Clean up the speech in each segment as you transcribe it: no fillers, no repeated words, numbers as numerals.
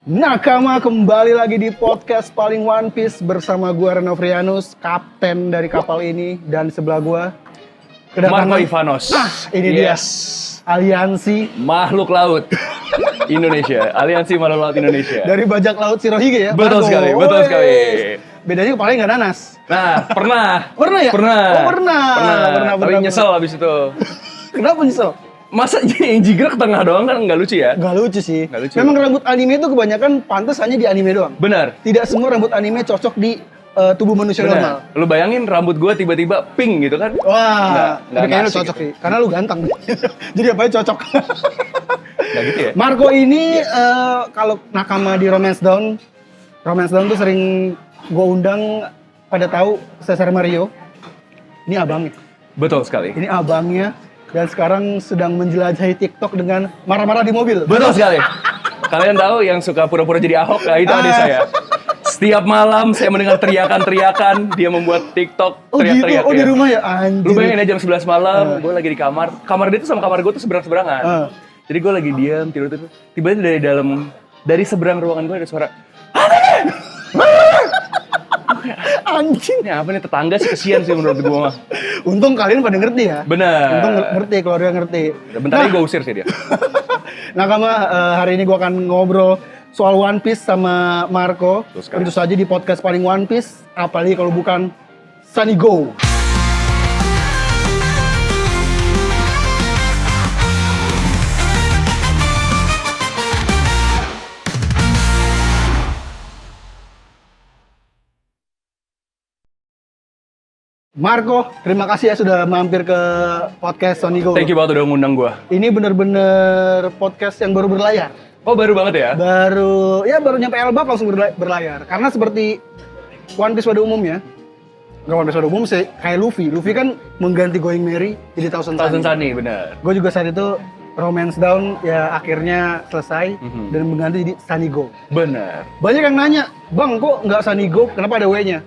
Nakama kembali lagi di podcast paling One Piece bersama gua Reno Frianus, kapten dari kapal ini, dan sebelah gua Marco Ivanos. Ini dia aliansi Makhluk Laut Indonesia. Aliansi Makhluk Laut Indonesia. dari bajak laut Shirohige ya. Betul Marco. sekali, betul Woi. sekali. Bedanya kepalanya nggak nanas. Nah, pernah. Pernah ya? Pernah. Oh, pernah. Tapi nyesel abis itu. Kenapa nyesel? Masa yang jigrek ke tengah doang kan nggak lucu ya? Nggak lucu sih. Nggak lucu. Memang rambut anime itu kebanyakan pantas hanya di anime doang. Benar. Tidak semua rambut anime cocok di tubuh manusia normal. Benar. Lu bayangin rambut gua tiba-tiba pink gitu kan? Wah, Nggak kayaknya lu asik cocok gitu. sih, karena lu ganteng. Jadi apa aja cocok. Nggak gitu ya? Marco ini kalau nakama di Romance Down tuh sering gue undang pada tahu Cesar Mario. Ini abangnya. Betul sekali. Ini abangnya dan sekarang sedang menjelajahi TikTok dengan marah-marah di mobil. Betul sekali. Kalian tahu yang suka pura-pura jadi Ahok? Nah, itu adik saya. Setiap malam saya mendengar teriakan-teriakan, dia membuat TikTok Oh gitu, teriak-teriak. oh di ya. rumah ya, anjir. Lu bayangin aja jam 11 malam, gue lagi di kamar. Kamar dia tuh sama kamar gue tuh seberang-seberangan. Jadi gue lagi diam, tidur-tidur. Tiba-tiba dari seberang ruangan gue ada suara, Anjing. ini apa nih, tetangga sih, kesian sih menurut gue mah. Untung kalian pada ngerti ya. Bener. Untung ngerti, keluarga ngerti. Bentar lagi gue usir sih dia. Nakama, hari ini gue akan ngobrol soal One Piece sama Marco. Tentu saja di podcast paling One Piece, apalagi kalau bukan Sunny Go. Marco, terima kasih ya sudah mampir ke podcast Sunny Go. Thank you banget udah ngundang gue. Ini bener-bener podcast yang baru berlayar. Oh baru banget ya? Baru nyampe Elbap langsung berlayar. Karena seperti One Piece pada umumnya, nggak One Piece pada umum sih, kayak Luffy. Luffy kan mengganti Going Merry jadi Thousand Thousand Sunny. Sunny, bener. Gue juga saat itu Romance Down ya akhirnya selesai dan mengganti jadi Sunny Go. Bener. Banyak yang nanya, bang kok nggak Sunny Go? Kenapa ada W-nya?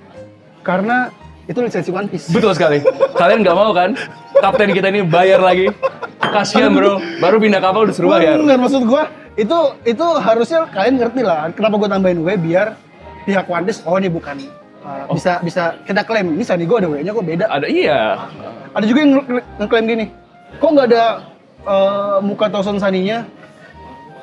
Karena itu lisensi One Piece. Betul sekali. Kalian nggak mau kan? Kapten kita ini bayar lagi. Kasihan bro, baru pindah kapal udah suruh bayar. Bener, maksud gue itu harusnya kalian ngerti lah. Kenapa gue tambahin W biar pihak One Piece, oh ini bukan bisa kita klaim ini Sunny Go ada W-nya kok beda. Ada, iya. Ada juga yang ngeklaim gini, kok nggak ada muka Thousand Sunny-nya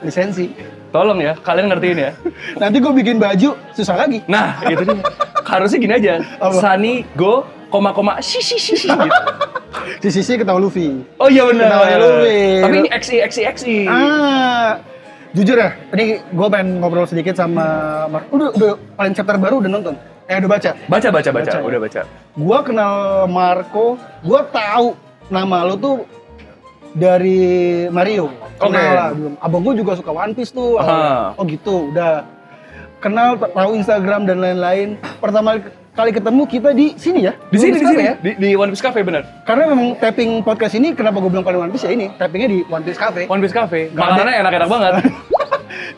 lisensi. Tolong ya, kalian ngertiin ya. Nanti gue bikin baju susah lagi. Nah, itu dia. Harusnya gini aja. Apa? Sunny Go, koma si gitu. Di sisi ketawa Luffy. Oh iya benar. Ketawa Luffy. Tapi ini XI. Jujur ya, ini gue pengen ngobrol sedikit sama Marco. Udah paling chapter baru udah nonton? Udah baca? Baca. Baca. Udah baca. Gue kenal Marco, gue tahu nama lo tuh dari Mario. Kenal lah belum. Abang gue juga suka One Piece tuh. Oh gitu, udah kenal, tahu Instagram dan lain-lain. Pertama kali ketemu kita di sini ya. Di sini ya. di One Piece Cafe benar. Karena memang tapping podcast ini kenapa gue bilang paling One Piece ya ini, tappingnya di One Piece Cafe. One Piece Cafe. Nggak Makanannya enak-enak banget.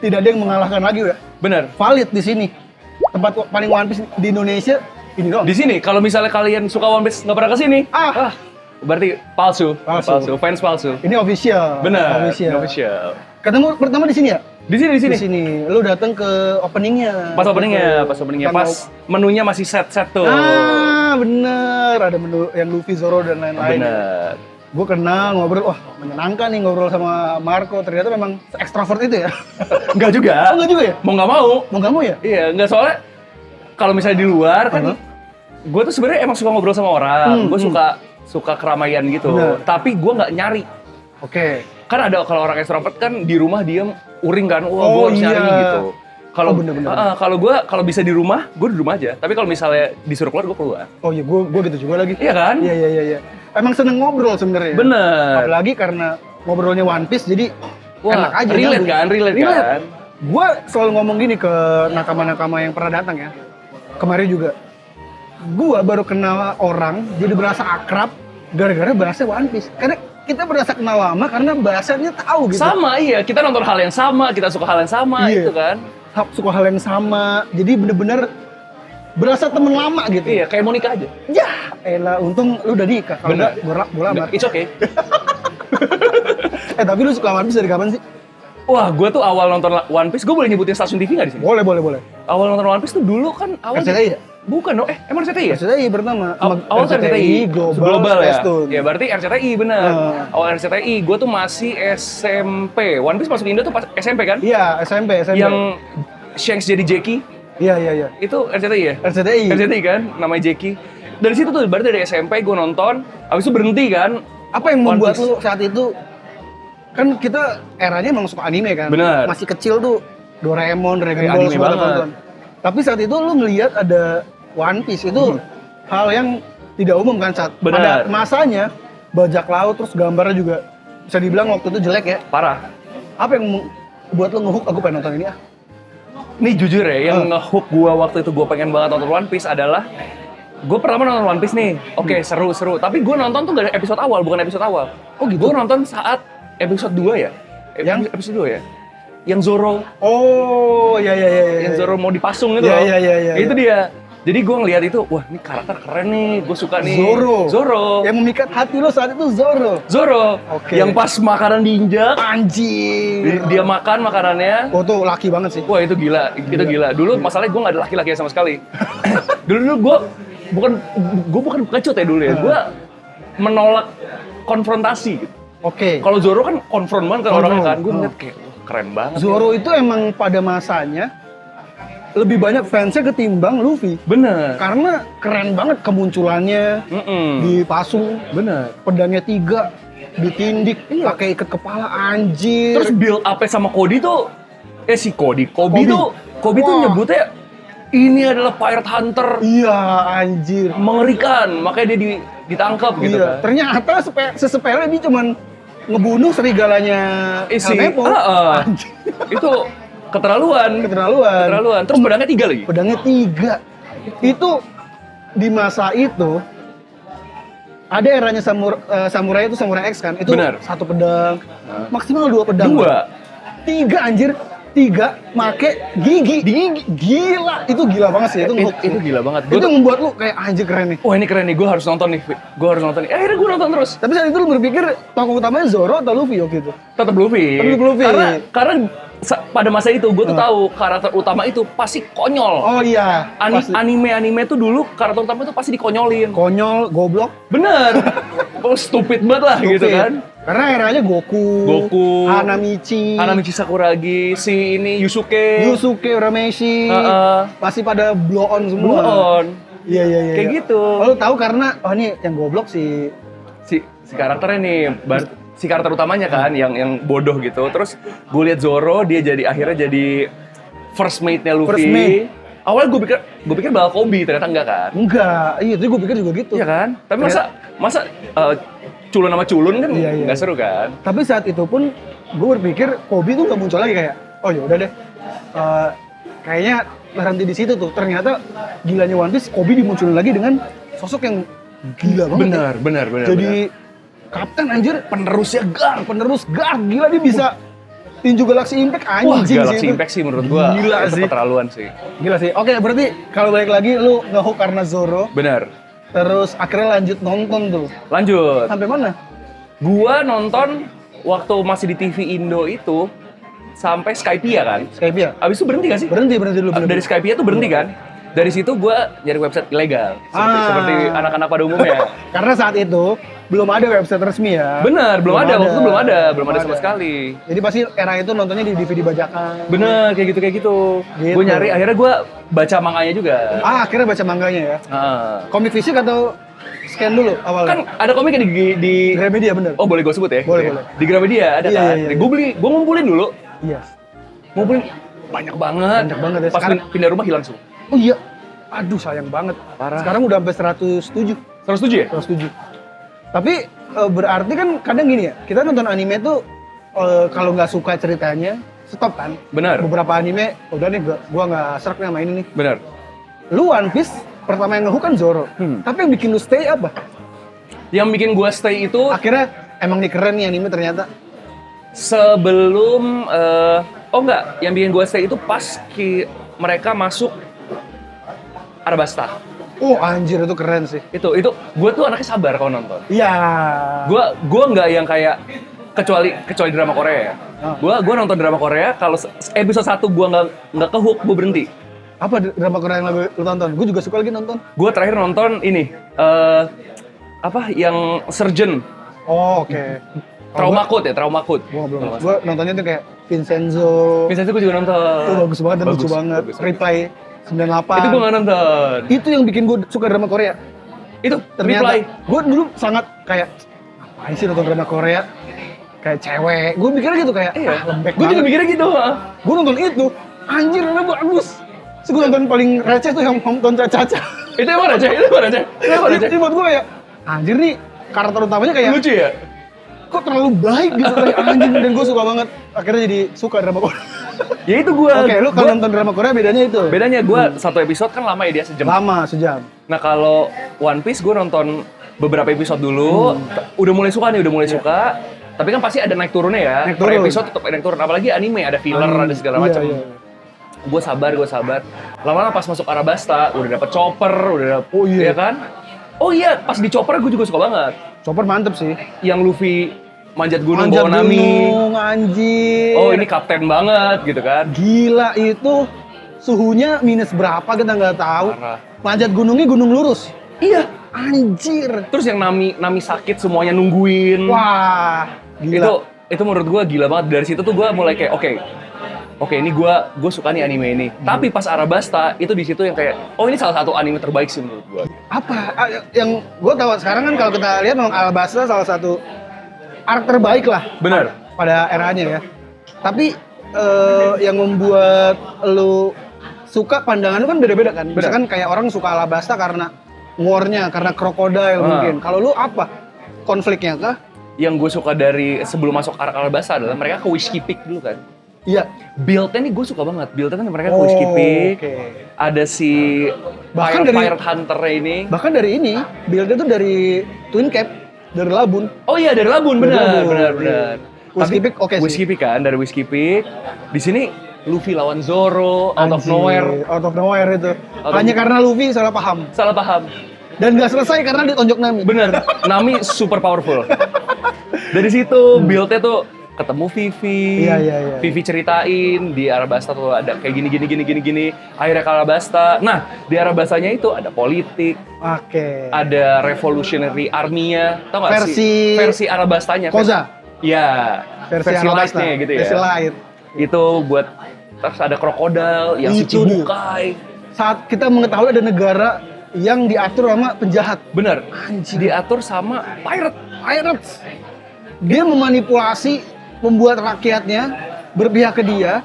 Tidak ada yang mengalahkan lagi udah. Bener. Valid di sini. Tempat paling One Piece di Indonesia ini doang. Di sini kalau misalnya kalian suka One Piece nggak pernah kesini, berarti palsu. Fans palsu. Ini official. Bener. Official. Ketemu pertama di sini ya? Di sini. Di sini. Lu datang ke openingnya. Pas openingnya, pas menunya masih set tuh. Bener. Ada menu yang Luffy, Zoro dan lain-lain. Bener. Gue kenal, ngobrol, menyenangkan nih ngobrol sama Marco. Ternyata memang ekstrovert itu ya? Enggak juga. Oh, enggak juga ya? Mau nggak mau. Mau nggak mau ya? Iya, enggak, soalnya kalau misalnya di luar kan, gue tuh sebenarnya emang suka ngobrol sama orang. Gue suka keramaian gitu. Bener. Tapi gue nggak nyari. Oke. Kan ada kalau orang ekstrovert kan di rumah diem, uring kan. Wah, Oh, gue harus nyari iya. gitu. Kalau bener. kalau bisa di rumah, gue di rumah aja. Tapi kalau misalnya disuruh keluar, gue keluar. Oh iya, gue gitu juga lagi. Iya kan? Iya. Emang seneng ngobrol sebenarnya. Bener. Apalagi karena ngobrolnya One Piece, jadi enak aja. Relate kan? Gue selalu ngomong gini ke nakama-nakama yang pernah datang ya. Kemarin juga. Gue baru kenal orang, jadi berasa akrab gara-gara bahasa One Piece. Karena kita berasa kenal lama karena bahasanya tahu gitu. Sama, iya. Kita nonton hal yang sama, kita suka hal yang sama, Iya. itu kan. Suka hal yang sama, jadi bener-bener berasa temen lama gitu. Iya, kayak mau nikah aja. Ya, elah, untung lu udah nikah. Kalau enggak, gue lamar. It's okay. Tapi lu suka One Piece dari kapan sih? Wah, gue tuh awal nonton One Piece, gue boleh nyebutin stasiun TV nggak di sini? Boleh. Awal nonton One Piece tuh dulu kan awal. RCTI ya? Bukan dong, emang RCTI ya? RCTI pertama. Awal RCTI global ya. Stasiun. Ya berarti RCTI bener. Awal RCTI, gue tuh masih SMP. One Piece masuk Indo tuh pas SMP kan? Iya, SMP. Yang Shanks jadi Jackie. Iya. Itu RCTI ya? RCTI kan, namanya Jackie. Dari situ tuh, berarti dari SMP gue nonton, habis itu berhenti kan. Apa yang membuat lu saat itu, kan kita eranya emang suka anime kan? Bener. Masih kecil tuh, Doraemon, Dragon Ball, anime semua banget. tonton. Tapi saat itu lu ngelihat ada One Piece, itu hal yang tidak umum kan saat pada masanya, bajak laut, terus gambarnya juga bisa dibilang waktu itu jelek ya? Parah. Apa yang buat lu nge-hook, aku pengen nonton ini ah? Nih jujur ya, yang nge-hook gue waktu itu gue pengen banget nonton One Piece adalah gue pertama nonton One Piece nih, oke seru. Tapi gue nonton tuh gak ada episode awal, bukan episode awal. Oh gitu? Gue nonton saat episode 2 ya? Episode 2 ya? Yang Zoro. Oh, iya. Yang Zoro mau dipasung itu loh. Iya. Itu dia. Jadi gue ngeliat itu, wah ini karakter keren nih, gue suka nih. Zoro. Yang memikat hati lo saat itu Zoro. Oke. Yang pas makanan diinjak. Anjir. Dia makan makanannya. Oh tuh laki banget sih. Wah itu gila. Dulu masalahnya gue gak ada laki-laki sama sekali. dulu gue bukan kecut ya dulu ya. Gue menolak konfrontasi gitu. Oke. Kalau Zoro kan konfront banget kan orangnya kan. Gue ngeliat kayak, wah keren banget. Zoro itu emang pada masanya lebih banyak fansnya ketimbang Luffy. Bener. Karena keren banget kemunculannya. Dipasung. Bener. Pedangnya 3, ditindik, pakai ikat kepala, anjir. Terus build up sama Cody tuh, Kobe tuh nyebutnya ini adalah pirate hunter. Iya, anjir. Mengerikan, makanya dia ditangkap gitu kan. Ternyata sesepele dia cuman ngebunuh serigalanya Helmeppo. Anjir. Itu keterlaluan. Terus pedangnya 3 lagi. Pedangnya 3. Itu di masa itu ada eranya samurai itu Samurai X kan. Itu bener. 1 pedang, maksimal 2 pedang. 2. 3 anjir. 3 make gigi. Gila. Itu gila banget sih. Itu gila banget. Itu membuat lu kayak anjir keren nih. Wah ini keren nih, gue harus nonton nih. Akhirnya gue nonton terus. Tapi saat itu lu berpikir tokoh utamanya Zoro atau Luffy waktu itu? Tetap Luffy. Karena pada masa itu gue tuh tahu karakter utama itu pasti konyol. Oh iya. Anime tuh dulu karakter utama itu pasti dikonyolin. Konyol, goblok. Bener. Stupid banget lah gitu kan. Karena eranya Goku, Hanamichi Sakuragi, si ini Yusuke, Urameshi, masih pada blow on semua. Iya. Kayak gitu. Lo tahu karena ini yang goblok si karakternya nih, si karakter utamanya kan, yang bodoh gitu. Terus gue liat Zoro, dia akhirnya jadi first mate-nya Luffy. Awalnya gue pikir bakal Kobe, ternyata enggak kan? Enggak, iya itu gue pikir juga gitu. Iya kan? Tapi masa culun sama culun kan nggak seru kan? Tapi saat itu pun gue berpikir Kobe tuh nggak muncul lagi kayak, oh ya udah deh, kayaknya berhenti di situ tuh. Ternyata gilanya One Piece, Kobe dimunculin lagi dengan sosok yang gila banget. Benar. Jadi kapten anjir, penerus guard, gila dia bisa tinju Galaxy Impact anjing. Wah, Galaxy Impact sih menurut gua gila itu sih. keterlaluan sih. Gila sih. Oke, berarti kalau balik lagi lu nge-hook karena Zoro. Benar. Terus akhirnya lanjut nonton tuh. Lanjut. Sampai mana? Gua nonton waktu masih di TV Indo itu sampai Skypiea kan. Abis itu berhenti gak sih? Berhenti dulu. Dari Skypiea tuh berhenti kan? Dari situ gue nyari website ilegal, seperti anak-anak pada umumnya. Karena saat itu belum ada website resmi ya. Bener, belum ada. Waktu itu belum ada sama sekali. Jadi pasti era itu nontonnya di DVD bajakan. Bener, kayak gitu. Gue nyari, akhirnya gue baca manganya juga. Akhirnya baca manganya ya. Komik fisik atau scan dulu awalnya? Kan ada komiknya di Gramedia, bener. Oh boleh gue sebut ya? Boleh. Di Gramedia ada kan? Gue ngumpulin dulu. Iya. Ngumpulin banyak banget ya. Pas pindah rumah hilang semua. Oh iya, aduh sayang banget. Parah. Sekarang udah sampai 107. 107 ya? 107. Tapi berarti kan kadang gini ya, kita nonton anime tuh kalau nggak suka ceritanya, stop kan? Benar. Beberapa anime, udah nih gua nggak serak nih sama ini nih. Benar. Lu One Piece, pertama yang nge-hook kan Zoro. Tapi yang bikin lu stay apa? Yang bikin gua stay itu... Akhirnya, emang nih keren nih anime ternyata. Sebelum... yang bikin gua stay itu pas mereka masuk Arabasta. Oh anjir, itu keren sih. Itu gue tuh anaknya sabar kalau nonton. Iya. Gue nggak yang kayak kecuali drama Korea ya. Gua nonton drama Korea, kalau episode 1 gua nggak ke hook, gua berhenti. Apa drama Korea yang lu tonton? Gue juga suka lagi nonton. Gua terakhir nonton ini apa yang Surgeon. Oh, oke. Trauma Code. Gua belum. Gua nontonnya tuh kayak Vincenzo. Vincenzo gua juga nonton. Itu bagus banget dan lucu banget. Reply 98. Itu gua nggak nonton. Itu yang bikin gue suka drama Korea. Itu Ternyata Reply. gue dulu sangat kayak ngapain sih nonton drama Korea? Kayak cewek. Gue mikirnya gitu kayak lembek Gue juga banget. mikirnya gitu. Gue nonton itu, anjir ini bagus. Terus gue nonton paling receh tuh yang nonton Caca. Itu emang receh. Jadi buat gue kayak, anjir nih karakter utamanya kayak Lucu ya? kok terlalu baik gitu kayak anjing, dan gue suka banget. Akhirnya jadi suka drama Korea. Ya itu gua. Oke, lu kalau nonton drama Korea bedanya itu? Bedanya gua satu episode kan lama ya, dia sejam. Lama, sejam. Nah kalau One Piece gue nonton beberapa episode dulu, udah mulai suka. Tapi kan pasti ada naik turunnya ya. Naik Per turun. episode tetap naik turun. Apalagi anime, ada filler, ada segala macam. Iya. Gue sabar. Lama-lama pas masuk Arabasta, udah dapet chopper, Oh iya. ya kan? Oh iya, pas di chopper gue juga suka banget. Chopper mantep sih. Yang Luffy manjat gunung Manjat bawa Nami. gunung, anjir. Oh ini kapten banget gitu kan. Gila itu suhunya minus berapa kita nggak tahu. Parah. Manjat gunungnya gunung lurus. Iya. Anjir. Terus yang Nami sakit semuanya nungguin. Wah, gila. Itu menurut gue gila banget. Dari situ tuh gue mulai kayak oke, ini gue suka nih anime ini. Tapi pas Arabasta itu di situ yang kayak ini salah satu anime terbaik sih menurut gue. Apa yang gue tahu sekarang kan kalau kita lihat memang Alabasta salah satu arc terbaik lah. Bener. Pada eranya ya. Tapi yang membuat lu suka, pandangan lu kan beda-beda kan. Misalkan kayak orang suka Alabasta karena war-nya, karena krokodil mungkin. Kalau lu apa? Konfliknya kah? Yang gue suka dari sebelum masuk arc Alabasta adalah mereka ke Whiskey Peak dulu kan. Iya. Build-nya nih gue suka banget. Build-nya kan mereka ke Whiskey Peak. Oke. Ada si Bahkan dari- Pirate Hunter ini. Bahkan dari ini, build-nya tuh dari Twin Cap, dari Labun. Oh iya dari Labun, Dari benar. Labun, iya. Whiskey Peak oke sih. Whiskey Peak kan, dari Whiskey Peak. Di sini Luffy lawan Zoro, out of Anjir, nowhere. Out of nowhere itu. Out of- Hanya karena Luffy salah paham. Salah paham. Dan nggak selesai karena ditonjok Nami. Bener, Nami super powerful. Dari situ build-nya tuh ketemu Vivi. Iya. Vivi ceritain di Arabasta tuh ada kayak gini. Akhirnya ke Arabasta. Nah, di Arabastanya itu ada politik, Oke. ada revolutionary army-nya. Tau gak Versi- sih? Versi Arabastanya. Koza. Iya. Versi Alabasta. light-nya gitu ya. Versi light. Itu buat, terus ada krokodil yang si Itu dia. Chibukai. Saat kita mengetahui ada negara yang diatur sama penjahat. Bener, Anjir. diatur sama pirate. Pirates. Dia memanipulasi, membuat rakyatnya berpihak ke dia,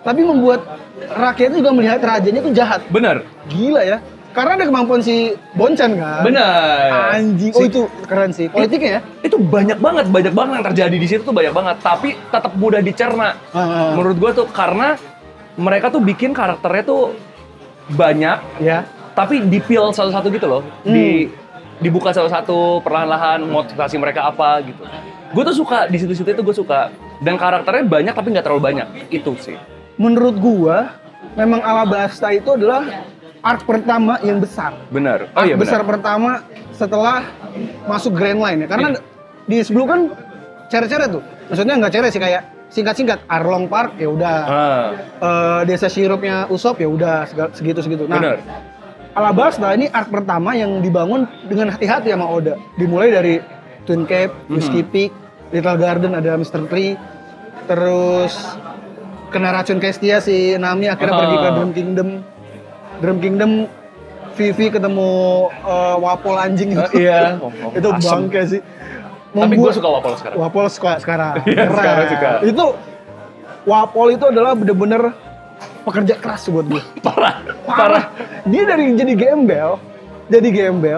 tapi membuat rakyatnya juga melihat rajanya itu jahat. Bener, Gila ya. Karena ada kemampuan si Bonchan kan. bener. Anjing. Oh itu keren sih. Politiknya ya. Itu banyak banget yang terjadi di situ tuh banyak banget. Tapi tetap mudah dicerna. Menurut gua tuh karena mereka tuh bikin karakternya tuh banyak, Ya. tapi dipil satu-satu gitu loh. Dibuka satu-satu perlahan-lahan motivasi mereka apa gitu. Gue tuh suka di situ-situ itu gue suka. Dan karakternya banyak tapi nggak terlalu banyak. Itu sih. Menurut gua, memang Alabasta itu adalah arc pertama yang besar. Benar. Arc besar pertama setelah masuk Grand Line ya. Karena di sebelum kan cere-cere tuh. Maksudnya nggak cere sih, kayak singkat-singkat. Arlong Park ya udah. Desa sirupnya Usopp ya udah segitu-segitu. Nah, Benar. Alabasta ini arc pertama yang dibangun dengan hati-hati sama Oda. Dimulai dari Twin Cap, Whiskey Peak, Little Garden ada Mr. Tree, terus kena racun Kestia si Nami akhirnya pergi ke Drum Kingdom. Drum Kingdom, Vivi ketemu Wapol anjing itu. Iya. Itu Asem. bangke sih. Tapi gue suka Wapol sekarang. Wapol sekarang. Iya, Keren. sekarang suka. Itu Wapol itu adalah bener-bener pekerja keras buat gue. Parah. Dia dari jadi gembel.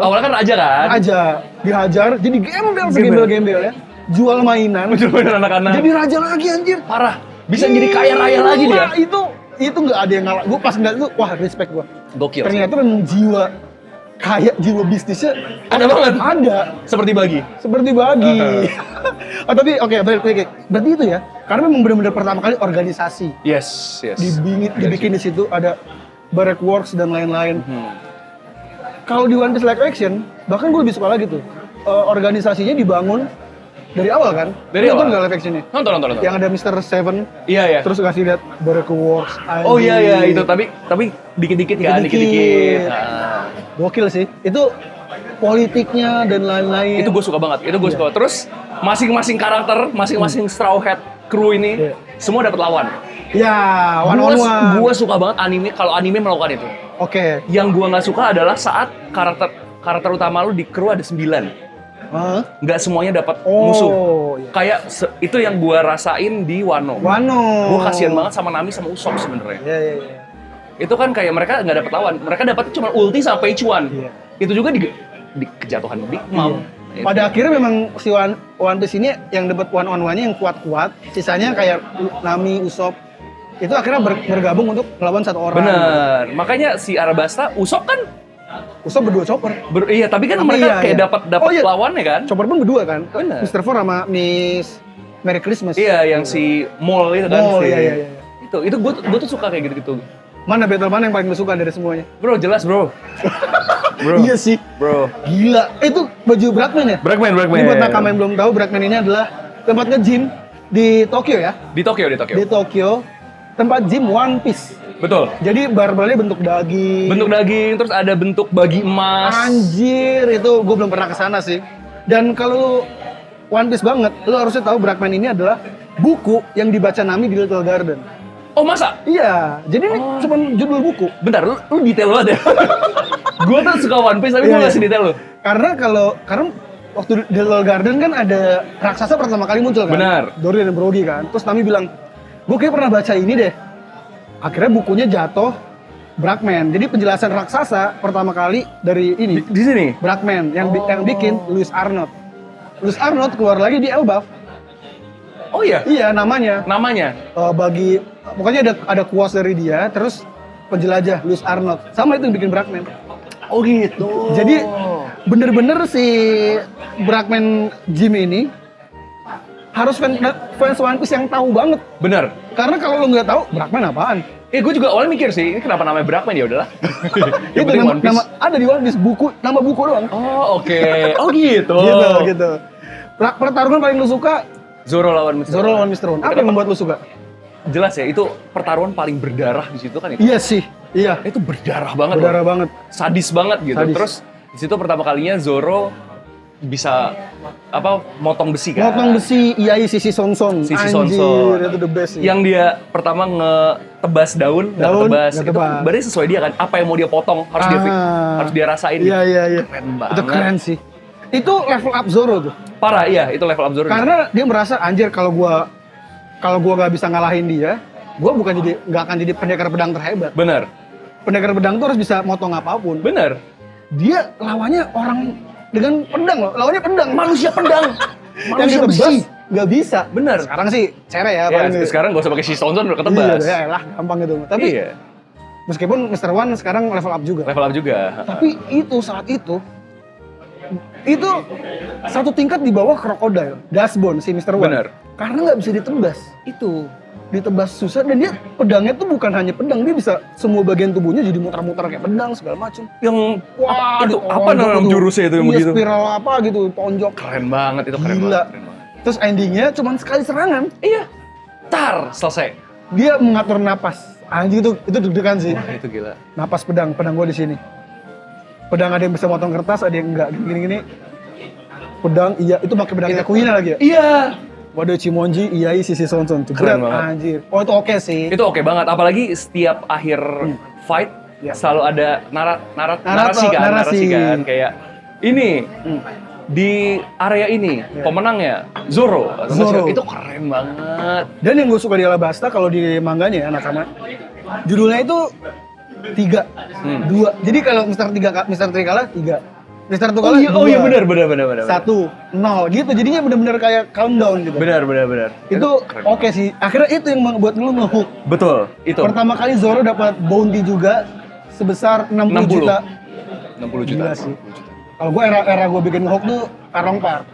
Awalnya kan raja kan? Aja dihajar, jadi gembel ya. Jual mainan. Bener anak-anak. Jadi raja lagi anjir. Parah. Bisa jadi kaya raya lagi dia. Itu nggak ada yang ngalah. Gue pas ngeliat itu, wah respect gue. Gokil. Ternyata memang jiwa kaya, jiwa bisnisnya Ada banget. Ada. Seperti bagi. Tapi oke, berarti itu ya. Karena memang benar-benar pertama kali organisasi. Yes. Dibikin di situ ada Barrack Works dan lain-lain. Kalau di One Piece Live Action, bahkan gue lebih suka lagi tuh. Organisasinya dibangun dari awal kan? Dari Nonton awal. nggak live action-nya? Nonton. Yang ada Mr. Seven, Iya ya. terus kasih lihat Baroque Works. Oh iya itu tapi dikit-dikit kan, dikit-dikit. Gokil sih. Itu politiknya dan lain-lain. Itu gue suka banget. Terus masing-masing karakter, masing-masing Straw Hat crew ini semua dapat lawan. Ya, one on one. Gue suka banget kalau anime melakukan itu. Oke. Yang gue nggak suka adalah saat karakter utama lu di crew ada 9. Nggak semuanya dapat musuh. Iya. Kayak itu yang gue rasain di Wano. Gue kasihan banget sama Nami sama Usopp sebenarnya. Iya. Itu kan kayak mereka nggak dapat lawan. Mereka dapatnya cuma ulti sama Peichuan. Iya. Itu juga di kejatuhan Big Mom. Iya. Pada akhirnya memang si One Piece ini yang dapat one on one-nya yang kuat-kuat. Sisanya kayak Nami, Usopp itu akhirnya bergabung untuk melawan satu orang. Bener. Makanya si Arabasta, Usopp kan Usopp berdua Chopper. Iya, tapi kan mereka kayak dapat lawannya kan. Chopper pun berdua kan. Bener. Mr. Four sama Miss Merry Christmas. Iya, yang si Mole itu kan. Iya. Itu gue tuh suka kayak gitu-gitu. Mana battle mana yang paling lu suka dari semuanya? Bro, jelas bro. Iya sih. Bro. Gila. Itu baju Brakman ya? Brakman. Ini buat nakama yang belum tahu, Brakman ini adalah tempat nge-gym di Tokyo ya. Di Tokyo. Di Tokyo. Tempat gym One Piece. Betul. Jadi barbelnya bentuk daging. Terus ada bentuk bagi emas. Anjir, itu gue belum pernah kesana sih. Dan kalau One Piece banget, lu harusnya tahu Brakman ini adalah buku yang dibaca Nami di Little Garden. Oh masa? Iya, jadi ini cuma judul buku. Bentar, lu detail banget ya. Gue tuh suka One Piece tapi gue nggak sedetail lu. Karena waktu di Little Garden kan ada raksasa pertama kali muncul kan. Benar. Dory dan Brody kan. Terus Nami bilang, gue kayak pernah baca ini deh. Akhirnya bukunya jatuh Brakman. Jadi penjelasan raksasa pertama kali dari ini. Di sini? Brakman yang bikin Louis Arnold. Louis Arnold keluar lagi di Elbaf. Oh iya? Iya, namanya. Pokoknya ada kuas dari dia, terus penjelajah Louis Arnold. Sama itu yang bikin Brakman. Oh gitu. Jadi bener-bener si Brakman Jim ini harus fans One Piece yang tahu banget. Bener. Karena kalau lo nggak tahu, Brakman apaan? Gue juga awalnya mikir sih, ini kenapa namanya Brakman ya udahlah. Itu nama ada di One Piece nama buku doang. Oh oke. Oh gitu. Gitu. Pertarungan paling lo suka Zoro lawan Mr. One. Apa yang membuat lo suka? Jelas ya, itu pertarungan paling berdarah di situ kan itu. Iya sih. Iya. Itu berdarah banget. Banget. Sadis banget gitu. Sadis. Terus di situ pertama kalinya Zoro bisa motong besi kan. Motong besi, Sisi Sonson. Anjir, itu the best sih. Yang dia pertama ngetebas daun, nggak tebas. Itu berarti sesuai dia kan, apa yang mau dia potong harus dia rasain. Iya. Keren banget. Itu keren sih. Itu level up Zoro tuh. Parah, iya, itu level up Zoro. Karena dia merasa anjir kalau gua nggak bisa ngalahin dia, gua nggak akan jadi pendekar pedang terhebat. Bener. Pendekar pedang tuh harus bisa motong apapun. Bener. Dia lawannya orang dengan pedang loh, lawannya pedang, manusia pedang. Manusia besi. Nggak bisa. Bener. Sekarang sih cere ya. Sekarang gak usah pakai Shisonson udah ketebas. Iya lah, gampang gitu. Tapi meskipun Mr. One sekarang level up juga. Tapi saat itu satu tingkat di bawah Crocodile, Dashbone si Mr. One. Bener. Karena nggak bisa ditebas. Ditebas susah, dan dia pedangnya tuh bukan hanya pedang, dia bisa semua bagian tubuhnya jadi muter-muter kayak pedang segala macem. Yang apa namanya jurusnya itu yang begitu? Spiral apa gitu, tonjok. Keren banget itu, keren Gila. banget. Terus endingnya cuma sekali serangan. Iya. Selesai. Dia mengatur napas. Anjing itu deg-degan sih. Wah, itu gila. Napas pedang gua di sini. Pedang ada yang bisa motong kertas, ada yang enggak, gini-gini. Pedang itu pakai pedangnya Kuina lagi ya? Iya. Waduh, Chimonji, Sisi Sonson tuh. Keren banget. Anjir. Oh, itu oke sih. Itu oke banget, apalagi setiap akhir fight selalu ada narasi kan, kayak ini di area ini pemenangnya Zoro. Itu keren banget. Dan yang gue suka di Alabasta kalau di mangganya ya, Nakama, judulnya itu 3, 2. Jadi kalau Mr. Trikala 3. Mr. Trikala 2. Oh iya benar. 1, 0 gitu. Jadinya benar-benar kayak countdown gitu. Benar. Itu oke sih. Akhirnya itu yang membuat lu nge-hook. Betul, itu. Pertama kali Zoro dapat bounty juga sebesar 60 juta. 60 juta. Gila sih. Kalau gue era gue bikin nge-hook tuh Arlong Park.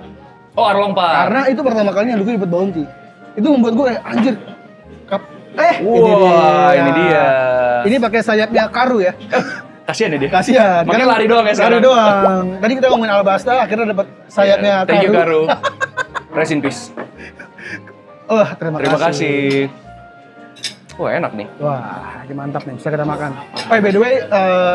Oh, Arlong Park. Karena itu pertama kalinya Luffy dapat bounty. Itu membuat gue anjir. Ini dia. Ini pakai sayapnya Karu ya. Kasian ya dia. Kasian. Makanya lari doang ya sekarang. Lari doang. Tadi kita ngomongin Alabasta, akhirnya dapat sayapnya Karu. Thank you Karu. Rest in peace. Terima kasih. Wah, enak nih. Wah, ini mantap nih, bisa kita makan. Oh, by the way,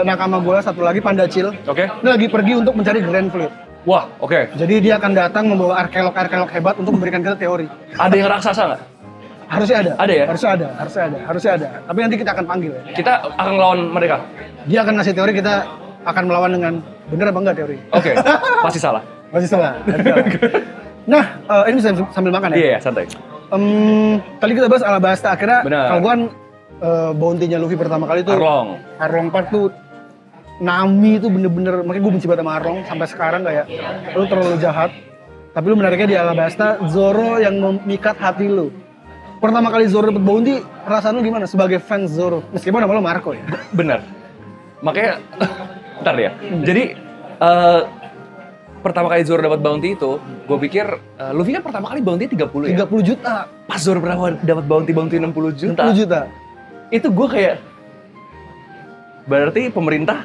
nakama gue satu lagi, Panda Chill. Oke. Ini lagi pergi untuk mencari Grand Fleet. Wah, oke. Jadi dia akan datang membawa arkeolog-arkeolog hebat untuk memberikan kita teori. Ada yang raksasa nggak? Harusnya ada. Ada ya? Harusnya ada. Tapi nanti kita akan panggil ya. Kita akan lawan mereka. Dia akan ngasih teori, kita akan melawan dengan bener apa enggak teori. Oke, pasti salah. Masih salah. Nah, ini bisa sambil makan ya? Iya, santai. Tadi kita bahas Alabasta, akhirnya Benar. kalau gua kan bounty-nya Luffy pertama kali itu Arlong Park tuh Nami itu bener-bener, makanya gue benci banget sama Arlong sampai sekarang kayak lu terlalu jahat. Tapi lu menariknya di Alabasta, Zoro yang memikat hati lu. Pertama kali Zoro dapet bounty, perasaan lu gimana sebagai fans Zoro? Meskipun nama lu Marco ya? Bener. Makanya, ntar ya. Jadi, pertama kali Zoro dapat bounty itu, gue pikir Luffy kan pertama kali bounty 30 ya? 30 juta. Pas Zoro dapat bounty 60 juta. 60 juta. Itu gue kayak, berarti pemerintah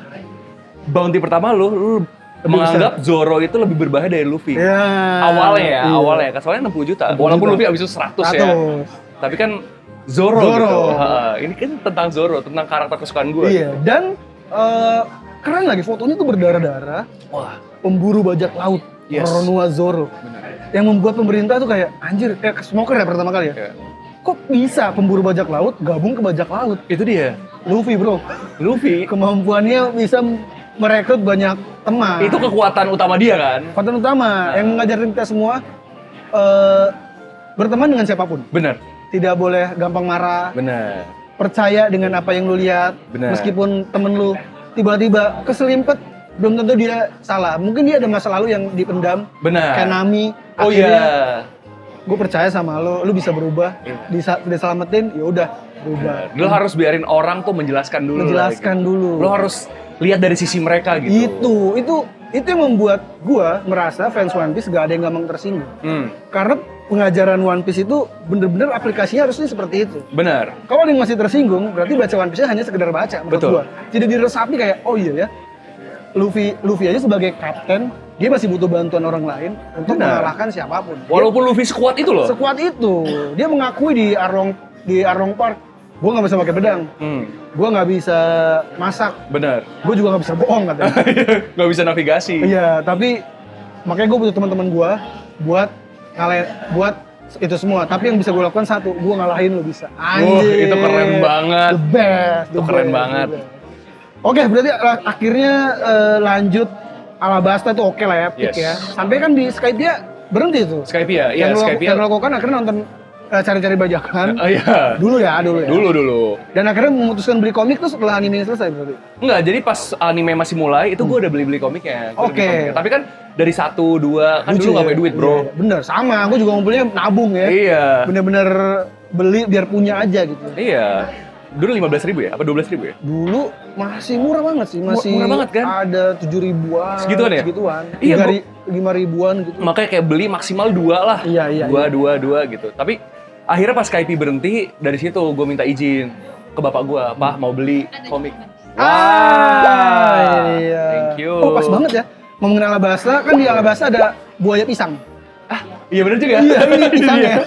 bounty pertama lu menganggap Zoro itu lebih berbahaya dari Luffy. Ya, Awalnya iya. awalnya kan soalnya 60 juta. Walaupun juta. Luffy abis itu 100 ya. Tapi kan Zoro. Gitu. Ini kan tentang Zoro, tentang karakter kesukaan gue. Iya, dan keren lagi fotonya tuh berdarah-darah. Wah, Pemburu bajak laut, Yes. Roronoa Zoro. Yang membuat pemerintah tuh kayak, anjir, kayak smoker ya pertama kali ya? Iya. Kok bisa pemburu bajak laut gabung ke bajak laut? Itu dia. Luffy bro, Luffy kemampuannya bisa merekrut banyak teman. itu kekuatan utama dia kan? Kekuatan utama yang mengajarin kita semua berteman dengan siapapun. Bener. Tidak boleh gampang marah, Bener. percaya dengan apa yang lu lihat. Benar. Meskipun temen lu tiba-tiba keselimpet, belum tentu dia salah. Mungkin dia ada masa lalu yang dipendam. Benar. Kayak Nami. Oh Akhirnya, iya. gue percaya sama lu bisa berubah. Iya. Diselamatin, ya udah berubah. Lu harus biarin orang tuh menjelaskan dulu. Menjelaskan dulu. Lu harus lihat dari sisi mereka gitu. Itu yang membuat gua merasa fans One Piece gak ada yang gampang tersinggung. Karena pengajaran One Piece itu bener-bener aplikasinya harusnya seperti itu. Benar. Kalau ada yang masih tersinggung, berarti baca One Piece hanya sekedar baca menurut Betul. gua. Tidak diresapi kayak, oh iya ya, Luffy aja sebagai kapten, dia masih butuh bantuan orang lain untuk Benar. mengalahkan siapapun. Walaupun Luffy sekuat itu loh. Sekuat itu, dia mengakui di Arlong Park, gua nggak bisa pakai pedang, gua nggak bisa masak, Benar. gua juga nggak bisa bohong katanya. Nggak bisa navigasi. Iya, tapi makanya gue butuh teman-teman gue buat buat itu semua. Tapi yang bisa gue lakukan satu, gue ngalahin lo bisa. Anjir. Itu keren banget. The best. Itu keren banget. the best. Oke, berarti akhirnya lanjut Alabasta itu oke lah ya, pick Yes. ya. Sampai kan di Skype dia berhenti tuh. Skypiea, iya Skypiea. Yang lo lakukan akhirnya nonton cari-cari bajakan. Oh iya. Dulu ya. Dulu. Dan akhirnya memutuskan beli komik tuh setelah anime selesai berarti. Enggak, jadi pas anime masih mulai, itu gue udah beli-beli komiknya. Gua udah Oke. beli komiknya. Tapi kan dari 1, 2, kan Lucu dulu nggak ya? punya duit bro. Iya, bener, sama. Gue juga ngumpulnya nabung ya. Iya. Bener-bener beli biar punya aja gitu. Iya. Dulu 15.000 ya? Apa 12.000 ya? Dulu masih murah banget sih, masih Murah banget kan? Ada 7 ribuan, Segituan ya? Segituan. Iya, 5 ribuan gitu. Makanya kayak beli maksimal 2 lah. Iya. 2 gitu. Tapi akhirnya pas Skype berhenti, dari situ gue minta izin ke bapak gue, Pak mau beli komik. Iya. Thank you. Oh, pas banget ya. Ngomongin Alabasta, kan di Alabasta ada buaya pisang. Iya bener juga. Iya, ini pisang ya.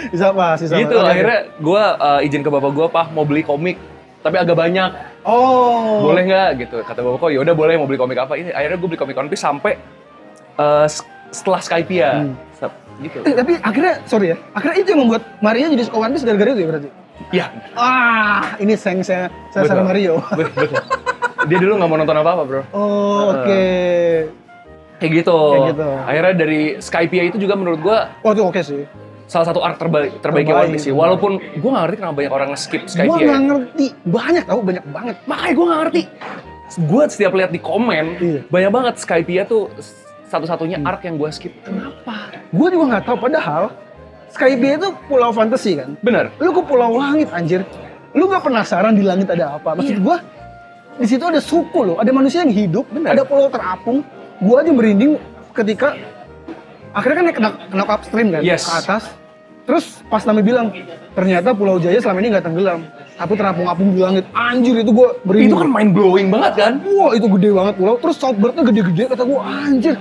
Bisa apa? Sisa Gitu, akhirnya gue izin ke bapak gue, Pak mau beli komik, tapi agak banyak. Oh. Boleh nggak gitu? Kata bapak gue, ya udah boleh, mau beli komik apa? Ini akhirnya gue beli komik One Piece sampai setelah Skypiea. Gitu. Tapi akhirnya, sorry ya, akhirnya itu yang membuat Mario jadi suka One Piece gara-gara itu ya berarti? Iya. Ini saya Betul. sama Mario. Betul. Dia dulu nggak mau nonton apa-apa bro. Oh, oke. Kayak gitu. gitu. Akhirnya dari Skypiea itu juga menurut gue Oh, itu oke sih. salah satu arc terbaik One Piece sih. Walaupun gue nggak ngerti kenapa banyak orang nge-skip Gua Skypiea. nggak ngerti. Banyak banget. Makanya gue nggak ngerti. Gue setiap lihat di komen, Iya. banyak banget Skypiea tuh satu-satunya arc yang gue skip. Kenapa? Gue juga nggak tahu. Padahal Skypiea itu pulau fantasi kan. Bener. Lu ke pulau langit anjir. Lu nggak penasaran di langit ada apa? Maksud gue, di situ ada suku loh. Ada manusia yang hidup. Bener. Ada pulau terapung. Gue aja merinding ketika akhirnya kan kena upstream kan, Yes. ke atas. Terus pas Nami bilang, ternyata Pulau Jaya selama ini nggak tenggelam. Tapi terapung-apung di langit. Anjir, itu gue merinding. Itu kan mind blowing banget kan? Wah, itu gede banget pulau. Terus Southbird-nya gede-gede. Kata gue, anjir,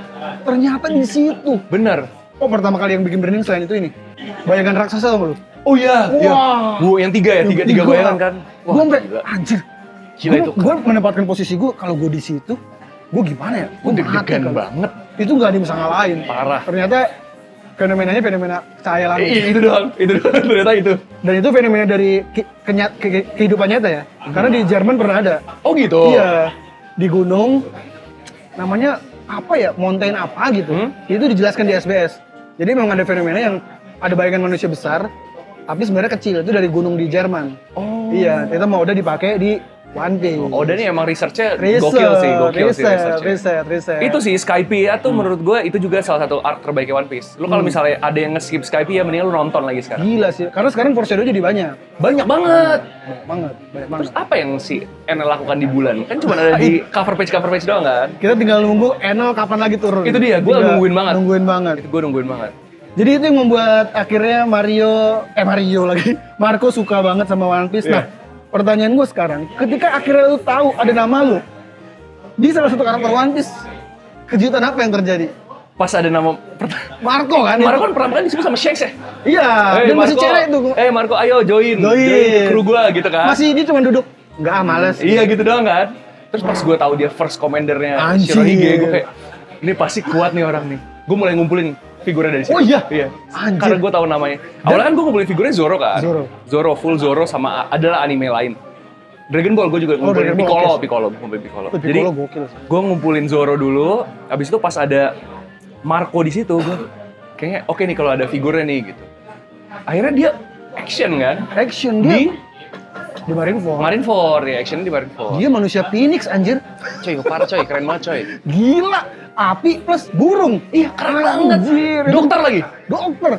ternyata di situ. Bener. Oh, pertama kali yang bikin branding selain itu ini. Bayangan raksasa tau gak lu? Oh iya, iya. Wah. Bu, yang tiga ya, tiga bayangan kan. Gue sampai anjir. Gila itu. Gue menempatkan posisi gue kalau gue di situ, gue gimana ya? Gue deg-degan banget. Itu nggak ada yang bisa ngalahin. Parah. Ternyata fenomenanya fenomena cahaya langit. Itu doang ternyata itu. Dan itu fenomena dari kehidupan nyata ya. Karena di Jerman pernah ada. Oh gitu. Iya. Di gunung namanya apa ya? Mountain apa gitu. Itu dijelaskan di SBS. Jadi memang ada fenomena yang ada bayangan manusia besar tapi sebenarnya kecil. Itu dari gunung di Jerman. Oh. Iya, itu mau udah dipakai di One Piece. Oh, dan ini emang research-nya gokil sih research-nya. Riset. Itu sih Skypiea tuh menurut gue itu juga salah satu arc terbaik One Piece. Lu kalau misalnya ada yang nge-skip Skypiea, mendingan lu nonton lagi sekarang. Gila sih, karena sekarang foreshadow jadi banyak. Banyak banget. Banyak Terus banget. apa yang si Enel lakukan di bulan? Kan cuma ada di cover page doang kan? Kita tinggal nunggu Enel kapan lagi turun. Itu dia, gue nungguin banget. Nungguin banget. Jadi itu yang membuat akhirnya Marco suka banget sama One Piece. Yeah. Nah, pertanyaan gue sekarang, ketika akhirnya lu tahu ada nama lu di salah satu karakter One Piece, kejutan apa yang terjadi? Pas ada nama Marco kan? Marco kan pertama kali disebut sama Shanks ya? Iya, dan masih cewek tuh. Marco ayo join kru gua gitu kan. Masih dia cuma duduk, nggak males. Iya gitu doang kan. Terus pas gua tahu dia first commandernya Anjir. Shirohige, gua kayak ini pasti kuat nih orang nih. Gua mulai ngumpulin figurnya dari situ. Oh iya? Iya. Anjir. Karena gua tahu namanya. Awalnya kan gua ngumpulin figurnya Zoro kan. Zoro. Full Zoro sama adalah anime lain. Dragon Ball gua juga ngumpulin Piccolo, ngumpulin Piccolo. Jadi gokil sih. gua ngumpulin Zoro dulu, habis itu pas ada Marco di situ, gua kayaknya oke nih kalau ada figurnya nih gitu. Akhirnya dia action kan? Action dia di Marineford. Marineford ya, actionnya di Marineford. Dia manusia Phoenix anjir. Coy, parah coy, keren banget coy. Gila, api plus burung. Iya, keren banget. Anjir. Dokter lagi. Dokter.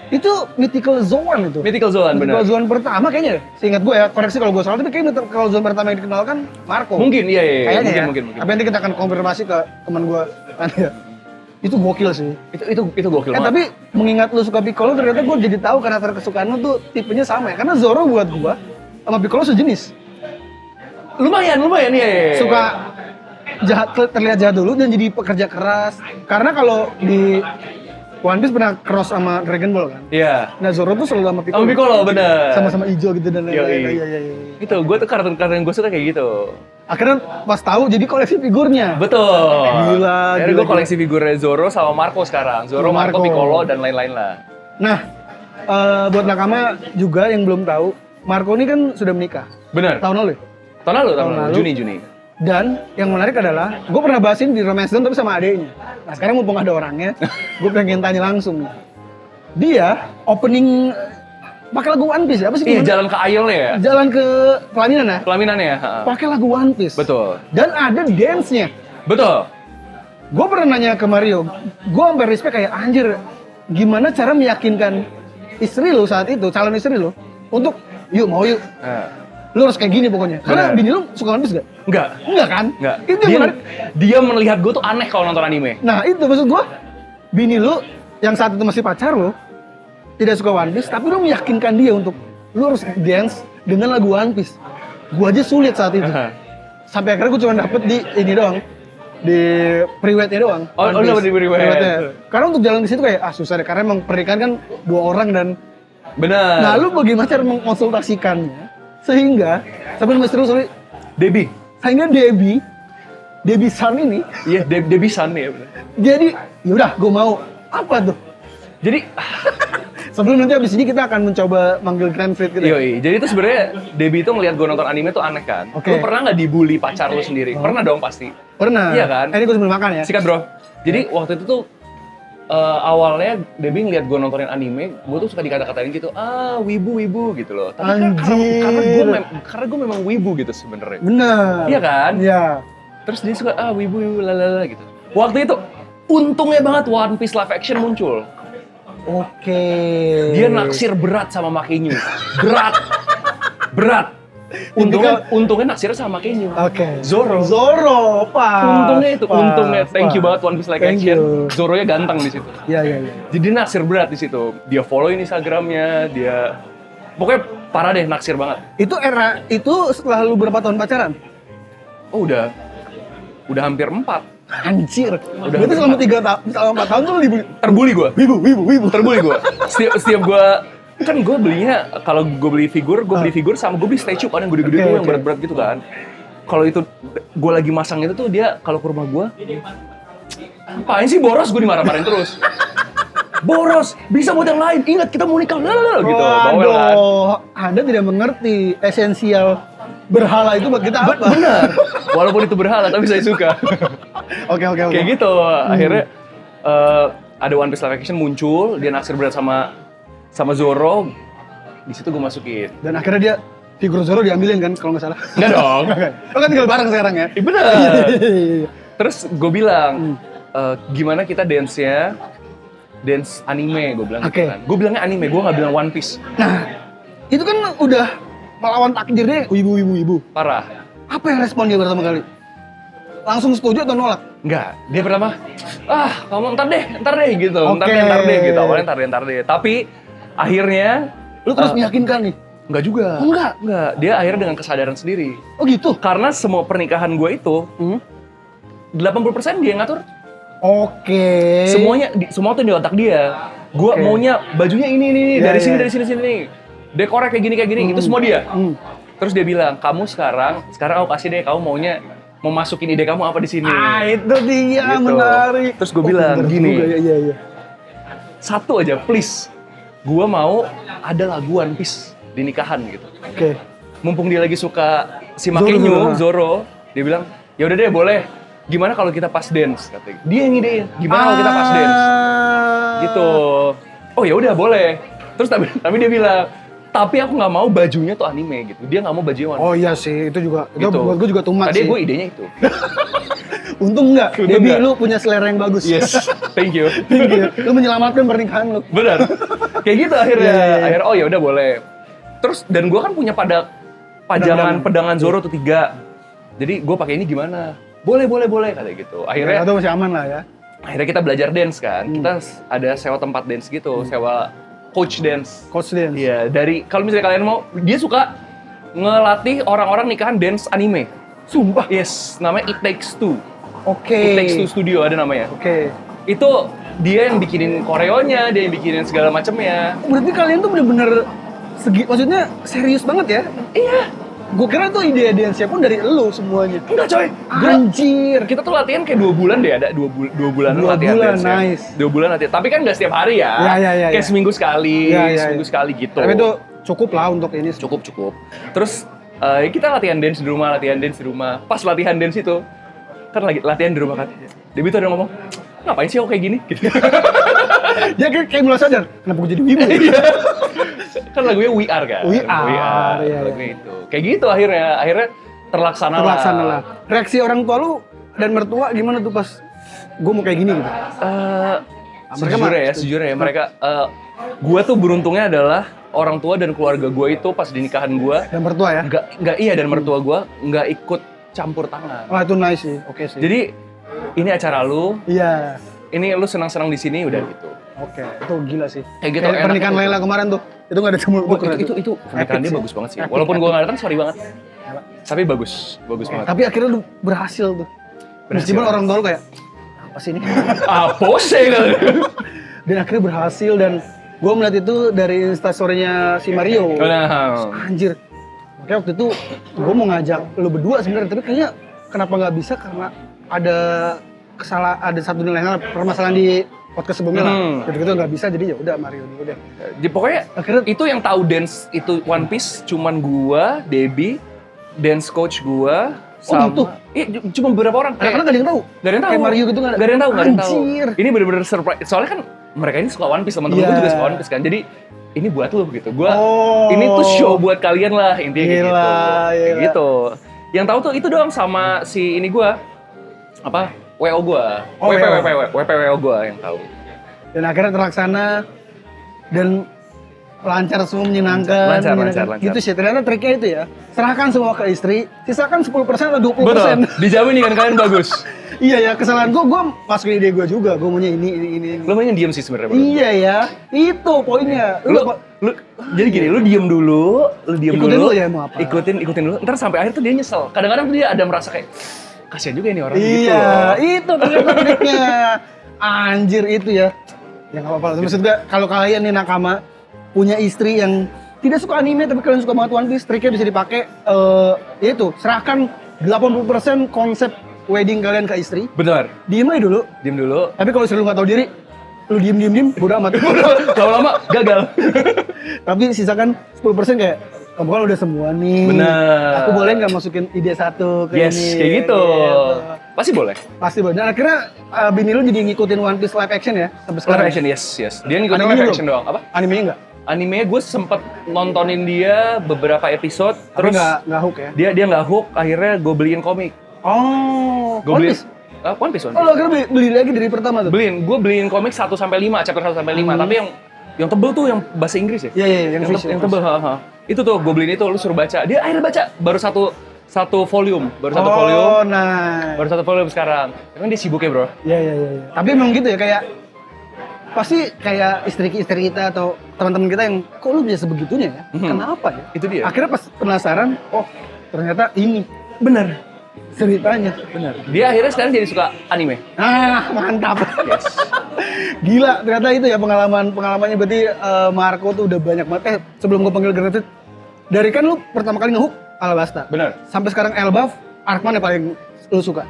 Itu Mythical Zone itu. Mythical Zone, benar. Mythical Zone pertama kayaknya. Seingat gue ya, koreksi kalau gue salah, tapi kayaknya Mythical Zone pertama yang dikenalkan Marco. Mungkin, iya. Kayaknya ya. Mungkin. Tapi nanti kita akan konfirmasi ke teman gue. Itu gokil sih. Itu gokil banget. Tapi mengingat lu suka Piccolo, ternyata gue jadi tahu karakter kesukaan lu tuh tipenya sama ya. Karena Zoro buat gue sama Piccolo sejenis. Lumayan ya. Suka jahat, terlihat jahat dulu dan jadi pekerja keras. Karena kalau di One Piece pernah cross sama Dragon Ball kan? Iya. Nah Zoro tuh selalu sama Piccolo. Sama Piccolo, bener. Sama-sama hijau gitu dan lain-lain. Iya. Itu, gue tuh karakter yang gue suka kayak gitu. Akhirnya pas tahu jadi koleksi figurnya. Betul. Gila. Akhirnya gue koleksi figurnya Zoro sama Marco sekarang. Zoro, Marco, Piccolo, dan lain-lain lah. Nah, buat nakama juga yang belum tahu, Marco ini kan sudah menikah. Bener. Tahun lalu ya? Tahun lalu. Juni. Dan yang menarik adalah, gue pernah bahasin di Romance Down tapi sama adeknya. Nah sekarang mumpung ada orangnya, gue pengen tanya langsung nih. Dia opening pakai lagu One Piece, apa sih? Iya, jalan ke Isle ya? Jalan ke pelaminan ya? Pelaminannya ya? Pakai lagu One Piece. Betul. Dan ada dance-nya. Betul. Gue pernah nanya ke Mario, gue sampai respect kayak anjir, gimana cara meyakinkan istri lo saat itu, calon istri lo, untuk yuk mau yuk. Lu harus kayak gini pokoknya. Karena bini lu suka One Piece gak? Enggak kan? Enggak. Itu yang menarik. Dia melihat gue tuh aneh kalau nonton anime. Nah itu maksud gue, bini lu yang saat itu masih pacar lu, tidak suka One Piece, tapi lu meyakinkan dia untuk lu harus dance dengan lagu One Piece. Gue aja sulit saat itu. Sampai akhirnya gue cuma dapet di ini doang, di pre-wed-nya doang. Oh dapet di pre-wed. Karena untuk jalan ke situ kayak susah deh, karena emang pernikahan kan 2 orang dan. Benar. Nah lu bagaimana cara mengkonsultasikannya sehingga sampai sorry Debbie. Sehingga Debbie San ini. Iya, Debbie San ya benar. Jadi yaudah gue mau apa tuh. Jadi sebelum nanti abis ini kita akan mencoba manggil Grand Fleet gitu. Iya. Jadi itu sebenarnya Debbie itu ngelihat gue nonton anime tuh aneh kan. Oke. Lu pernah nggak dibully pacar lu sendiri? Pernah dong pasti. Pernah. Iya kan? Ini gue sambil makan ya. Sikat bro. Jadi waktu itu tuh awalnya Debbie ngeliat gue nontonin anime, gue tuh suka dikata-katain gitu, wibu gitu loh. Tapi karena gue memang wibu gitu sebenarnya. Bener. Iya kan? Iya. Terus dia suka wibu lalala gitu. Waktu itu untungnya banget One Piece live action muncul. Oke. Dia naksir berat sama Makenyu. Berat. Untungnya naksir sama Makenyu. Oke. Zoro, Pak. Untungnya. Thank you banget One Piece live action. Zoronya ganteng di situ. Iya. Jadi naksir berat di situ. Dia followin Instagramnya, dia pokoknya parah deh, naksir banget. Itu setelah lu berapa tahun pacaran? Oh udah hampir 4. Anjir. Berarti selama 4 tahun tuh lu dibully. Terbully gue. Wibu. Terbully gue. Setiap gue kan gue belinya kalau gue beli figur sama gue beli statue kan yang gede-gede tuh yang berat-berat gitu kan. Kalau itu gue lagi masang itu tuh dia kalau ke rumah gue, apain sih boros, gue dimarah-marahin terus. Boros, bisa buat yang lain. Ingat kita mau nikah, gitu. Waduh, Anda tidak mengerti esensial berhala itu buat kita apa? Benar. Walaupun itu berhala, tapi saya suka. Oke. Kayak gitu. Akhirnya ada One Piece live action muncul, dia naksir berat sama Zoro. Di situ gue masukin. Dan akhirnya dia figur Zoro diambilin kan kalau nggak salah. Enggak dong. Lo kan tinggal bareng sekarang ya? Iya bener. Terus gue bilang, gimana kita dance anime, gue bilang gitu kan. Gue bilangnya anime, gue nggak bilang One Piece. Nah, itu kan udah melawan takdirnya ibu. Parah. Apa yang respon dia pertama kali? Langsung setuju atau nolak? Enggak, dia pertama, kamu ntar deh gitu. Ntar deh gitu, awalnya ntar deh. Tapi akhirnya lu terus meyakinkan nih? Enggak juga. Enggak. Dia akhirnya dengan kesadaran sendiri. Oh gitu? Karena semua pernikahan gue itu 80% dia yang ngatur. Oke. Semua tuh di otak dia. Gue maunya bajunya ini dari sini. Dekornya kayak gini. Itu semua dia. Terus dia bilang, kamu sekarang aku kasih deh, kamu mau masukin ide kamu apa di sini. Itu dia gitu. Menarik. Terus gue bilang gini. Iya. Satu aja please. Gue mau ada lagu One Piece di nikahan gitu. Oke. Mumpung dia lagi suka si Makenyu, Zoro, dia bilang, ya udah deh boleh. Gimana kalau kita pas dance katanya. Dia yang idein. Gimana kalau kita pas dance? Gitu. Oh ya udah boleh. Terus tapi dia bilang, tapi aku nggak mau bajunya tuh anime gitu. Dia nggak mau bajunya One Piece. Oh iya sih, itu juga. Gitu. Itu buat gue juga too much sih. Tadi sih. gue idenya itu. Untung enggak, Debbie lu punya selera yang bagus. Yes, thank you. Lu menyelamatkan pernikahan lu. Benar. Kayak gitu akhirnya. Akhirnya oh ya udah boleh. Terus dan gue kan punya pedangan Zoro tuh 3. Jadi gue pakai ini gimana? Boleh katanya gitu. Akhirnya itu masih aman lah ya. Akhirnya kita belajar dance kan. Kita ada sewa tempat dance gitu, sewa coach dance. Iya, dari kalau misalnya kalian mau, dia suka ngelatih orang-orang nikahan dance anime. Sumpah. Yes, namanya It Takes Two. Oke. It Takes Two Studio ada namanya. Oke. Itu dia yang bikinin koreonya, dia yang bikinin segala macamnya. Berarti kalian tuh bener-bener maksudnya serius banget ya? Iya. Gue kira tuh ide dance-nya pun dari elu semuanya. Enggak coy. Anjir. Kita tuh latihan kayak 2 bulan deh, ada 2 bulan latihan dance. Nice. 2 bulan latihan. Tapi kan nggak setiap hari ya. Iya. Kayak seminggu sekali, seminggu sekali gitu. Tapi itu cukup lah untuk ini. Cukup. Terus kita latihan dance di rumah. Pas latihan dance itu, kan lagi latihan di rumah kan. Debbie tuh ada ngomong, ngapain sih aku kayak gini? Dia kayak mulai sadar, kenapa gue jadi wibu? Kan lagunya We Are kan? We Are, iya. Lagunya itu. Kayak gitu akhirnya terlaksana lah. Reaksi orang tua lu dan mertua gimana tuh pas gue mau kayak gini gitu? Sejujurnya ya, mereka gue tuh beruntungnya adalah orang tua dan keluarga gue itu pas di nikahan gue dan mertua ya? Dan mertua gue nggak ikut campur tangan. Wah itu nice sih, oke sih. Jadi ini acara lu, iya. Ini lu senang-senang di sini udah gitu. Oke, itu gila sih. Kayak gitu. Kayak pernikahan Laila kemarin tuh, itu nggak ada campur tangan. Itu pernikahan dia bagus banget sih. Walaupun gue nggak datang, sorry banget. Tapi bagus banget. Tapi akhirnya lu berhasil tuh. Meskipun orang tua lu kayak apa sih ini? Apa sih? Dan akhirnya berhasil dan gue melihat itu dari instastory-nya si Mario. Anjir. Makanya waktu itu gue mau ngajak lu berdua sebenarnya, tapi kayaknya kenapa nggak bisa karena ada satu nilai permasalahan di podcast sebelumnya lah. Gitu-gitu nggak bisa, jadi ya udah Mario dulu deh. Jadi pokoknya akhirnya itu yang tahu dance itu One Piece cuman gua, Debbie, dance coach gua sama gitu? Cuma beberapa orang. Karena nggak ada yang tahu. Nggak ada yang tahu. Kayak Mario gitu nggak ada yang tahu. Anjir. Ini benar-benar surprise. Soalnya kan mereka ini suka One Piece, teman-teman gua juga suka One Piece kan. Jadi ini buat lu gitu. Ini tuh show buat kalian lah intinya gitu. Kayak gitu. Yang tahu tuh itu doang sama si ini gua. Apa? WO gua. WPWO gua yang tahu. Dan akhirnya terlaksana dan lancar semua, menyenangkan. Lancar. Gitu sih, ternyata triknya itu ya. Serahkan semua ke istri, sisakan 10% atau 20%. Betul, dijamin kan kalian bagus. Iya ya, kesalahan gue masukin ide gue juga. Gue maunya ini. Lo maunya diem sih sebenarnya. Iya ya, itu poinnya. Lu jadi gini, lu diem dulu. Ikutin dulu ya mau apa. Ikutin dulu, ntar sampai akhir tuh dia nyesel. Kadang-kadang tuh dia ada merasa kayak, kasihan juga ini orang gitu Iya, loh. itu ternyata triknya. Anjir itu ya. Ya nggak apa-apa. Maksud gue kalau kalian nih nakama punya istri yang tidak suka anime tapi kalian suka banget One Piece, triknya bisa dipakai. Yaitu serahkan 80% konsep wedding kalian ke istri. Benar. Diem aja dulu. Diem dulu. Tapi kalau istri lu nggak tahu diri, lu diem, bodo amat. Lama-lama gagal. Tapi sisakan 10% kayak, kamu kan udah semua nih. Benar. Aku boleh nggak masukin ide satu ke Yes, ini? kayak gitu. Pasti boleh. Pasti boleh. Dan akhirnya bini lu jadi ngikutin One Piece live action ya sampai sekarang. Live action, yes. Dia ngikutin Anime live belum? action doang. Apa? Animenya nggak? Anime gue sempet nontonin dia beberapa episode, Tapi terus nggak hook ya? dia nggak hook, akhirnya gue beliin komik. Oh, Gue One beliin Piece? One Piece. Oh, lo akhirnya beli lagi dari pertama tuh? Gue beliin komik 1 sampai 5, chapter 1 sampai 5, tapi yang tebel tuh yang bahasa Inggris ya? Iya, yang fish. yang tebel, Itu tuh gue beliin itu, lu suruh baca. Dia akhirnya baca baru satu volume, Oh, nah. baru satu volume sekarang. Emang dia sibuk ya, bro? Iya. Tapi emang gitu ya, kayak pasti kayak istri kita atau teman-teman kita yang kok lu bisa sebegitunya ya? Kenapa ya? Itu dia. Akhirnya pas penasaran, oh ternyata ini Bener. ceritanya. Bener. Dia akhirnya sekarang jadi suka anime. Ah, mantap. Yes. Gila, ternyata itu ya pengalamannya berarti Marco tuh udah banyak banget. Sebelum gue panggil Granted, dari kan lu pertama kali ngehook Alabasta. Bener. Sampai sekarang Elbaf, arc mana yang paling lu suka?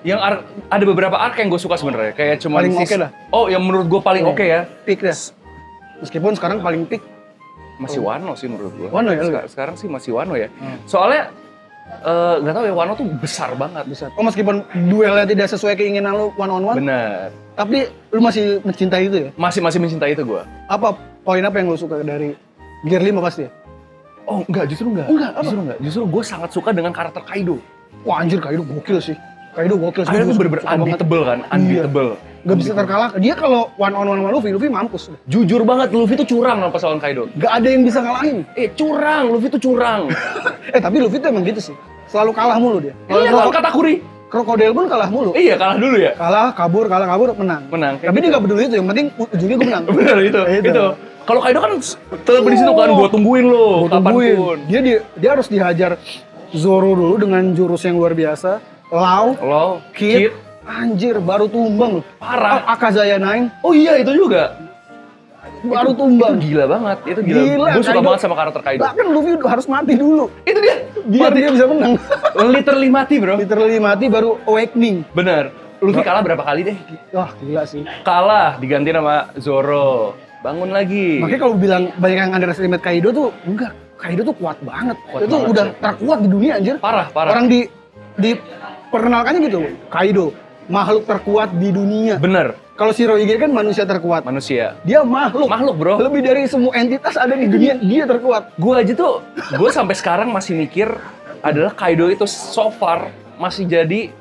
Yang ada beberapa arc yang gue suka sebenarnya, kayak cuma Paling oke dah. Oh, yang menurut gue paling oke ya. Peak dah. Meskipun sekarang paling peak. Masih Wano sih menurut gue. Wano ya, lu? Sekarang sih masih Wano ya. Soalnya nggak tahu ya, Wano tuh besar banget. Besar. Oh, meskipun duelnya tidak sesuai keinginan lu one on one, Bener. tapi lu masih mencintai itu ya? Masih mencintai itu gue. Apa poin apa yang lu suka dari Gear 5 pasti ya? Oh enggak, justru enggak. Justru gue sangat suka dengan karakter Kaido. Wah anjir, Kaido gokil sih. Kaido gokil sih. Kaido tuh Gua bener-bener suka banget. unbeatable kan, unbeatable. Gak bisa terkalahkan. Dia kalau one on one sama Luffy mampus. Jujur banget, Luffy tuh curang pas lawan Kaido. Gak ada yang bisa ngalahin. Curang, Luffy tuh curang. Tapi Luffy tuh emang gitu sih. Selalu kalah mulu dia. Iya, kalau Katakuri. Krokodil pun kalah mulu. Iya, kalah dulu ya. Kalah, kabur, menang. Menang. Tapi dia gak peduli itu, yang penting ujungnya gue menang. Bener itu. Kalau Kaido kan tetap di situ kan, gua tungguin lo, kapanpun. Dia harus dihajar Zoro dulu dengan jurus yang luar biasa. Law, Kid, anjir baru tumbang loh. Parah. Akazaya 9, Oh iya, itu juga. baru tumbang. Itu gila banget, itu gila. Gue suka Kaido. banget sama karakter Kaido. Bahkan Luffy harus mati dulu. Itu dia. Biar dia bisa menang. Literally mati, bro. Literally mati baru awakening. Bener. Luffy kalah berapa kali deh? Wah gila sih. Kalah, diganti sama Zoro. Bangun lagi. Makanya kalau bilang banyak yang underestimate Kaido tuh, enggak. Kaido tuh kuat banget. Kuat Itu banget udah sih. terkuat di dunia anjir. Parah. Orang di perkenalkannya gitu. Kaido, makhluk terkuat di dunia. Bener. Kalau Shirohige kan manusia terkuat. Manusia. Dia makhluk. Makhluk, bro. Lebih dari semua entitas ada di dunia, dia terkuat. Gue sampai sekarang masih mikir adalah Kaido itu so far masih jadi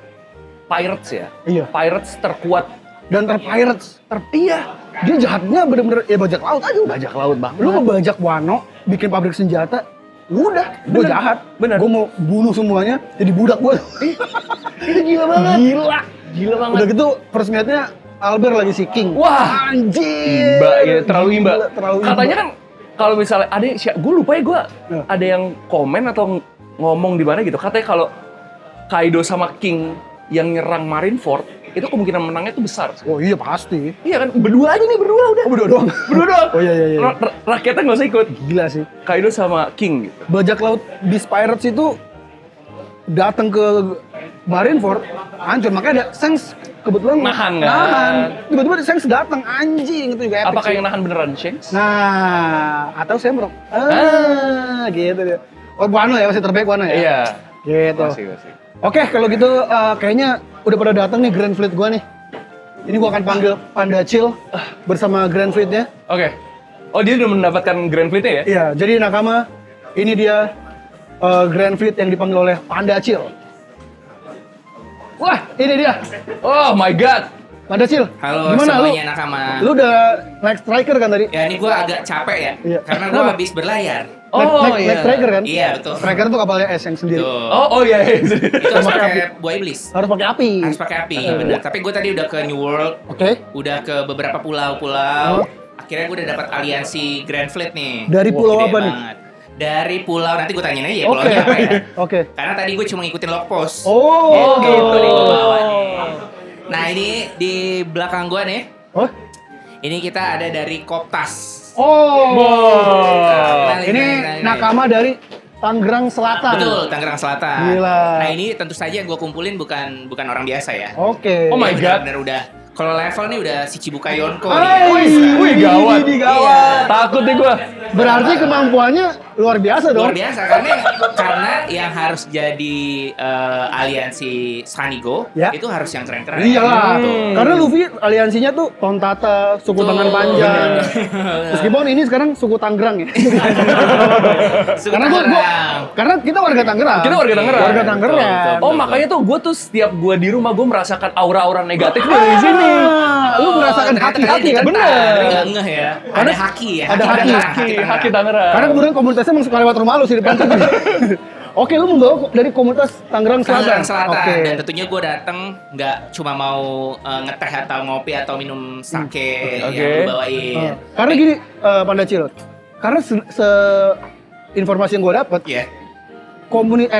pirates ya. Iya. Pirates terkuat. Dan terpirates. Iya. Dia jahatnya bener-bener ya bajak laut aja. Bajak laut banget. Lu ngebajak Wano, bikin pabrik senjata, udah, gue Bener. jahat. Bener. Gue mau bunuh semuanya, jadi budak gue. Itu gila banget. Gila banget. Udah gitu, first minute-nya Albert lagi si King. Wah. Anjir. Imba ya, terlalu imba. Gila, terlalu imba. Katanya kan kalau misalnya ada, gue lupa ya gue Ya. ada yang komen atau ngomong di mana gitu. Katanya kalau Kaido sama King yang nyerang Marineford itu kemungkinan menangnya itu besar. Oh iya pasti. Iya kan, berdua aja nih, berdua udah. Berdua doang. Berdua doang. Oh iya. Rakyatnya nggak usah ikut. Gila sih. Kaido sama King gitu. Bajak laut Beast Pirates itu datang ke Marineford, hancur. Makanya ada Shanks kebetulan Nahan, kan? Tiba-tiba Shanks datang, anjing itu juga epic Apakah sih. yang nahan beneran Shanks? Nah, atau Semrok. Gitu dia. Oh, Wano ya, masih terbaik Wano ya? Iya. Gitu. Masih. Oke, kalau gitu kayaknya udah pada datang nih Grand Fleet gua nih. Ini gua akan panggil Panda Chill bersama Grand Fleet-nya. Oke. Oh, dia udah mendapatkan Grand Fleet-nya ya? Iya, jadi nakama, ini dia Grand Fleet yang dipanggil oleh Panda Chill. Wah, ini dia. Oh my god. Panda Chill. Halo Gimana semuanya lu? nakama. Lu udah naik striker kan tadi? Ya ini gue agak capek ya, Iya. karena gue Kenapa? habis berlayar. Naik striker kan? Iya betul. Striker tuh kapalnya S yang sendiri. Tuh. Oh iya. Itu harus pakai pakai buah iblis. Harus pakai api. Harus pakai api, benar. Tapi gue tadi udah ke New World, Oke. udah ke beberapa pulau-pulau. Oh. Akhirnya gue udah dapat aliansi Grand Fleet nih. Dari pulau Gede apa nih? banget. Dari pulau, nanti gue tanyain aja ya Oke. pulaunya apa ya. Oke. Karena tadi gue cuma ngikutin log post. Oh, gitu nih gue bawa nih. Nah ini di belakang gue nih, Oh. ini kita ada dari Koptas. Oh. Kenalin, Ini kenalin. nakama dari Tangerang Selatan. Betul, Tangerang Selatan. Gila. Nah ini tentu saja gue kumpulin bukan orang biasa ya. Oke. Oh my Ini God. benar-benar udah. Kalau level nih udah si Cibuka Yonko Ay, nih. Wih, gawat. Ini gawat. Takut nih gua. Berarti kemampuannya luar biasa dong. Luar biasa karena yang harus jadi aliansi Sanigo Ya. itu harus yang keren-keren. Iyalah. Gitu. Karena Luffy aliansinya tuh Tontata, suku Betul. tangan panjang. Meskipun ini sekarang suku Tangerang ya. Suku karena Tangerang. karena kita warga Tangerang. Kita warga Tangerang. Warga Betul, Tangerang. betul. Oh makanya tuh gue tuh setiap gue di rumah gue merasakan aura-aura negatif dari sini. Lu merasakan ternyata haki-haki tadi kan? ditentar, Bener. nggak ngeh ya. Ada haki ya. ada haki. Haki Tangerang. Karena kemudian komunitasnya emang suka lewat rumah lu sih depan. Oke, lu membawa dari komunitas Tangerang Selatan. Tangerang Selatan. Oke. Dan tentunya gue datang nggak cuma mau ngeteh atau ngopi atau minum sake Oke. yang lu bawain. Karena gini, Pandacil. Karena informasi yang gue dapat, Iya.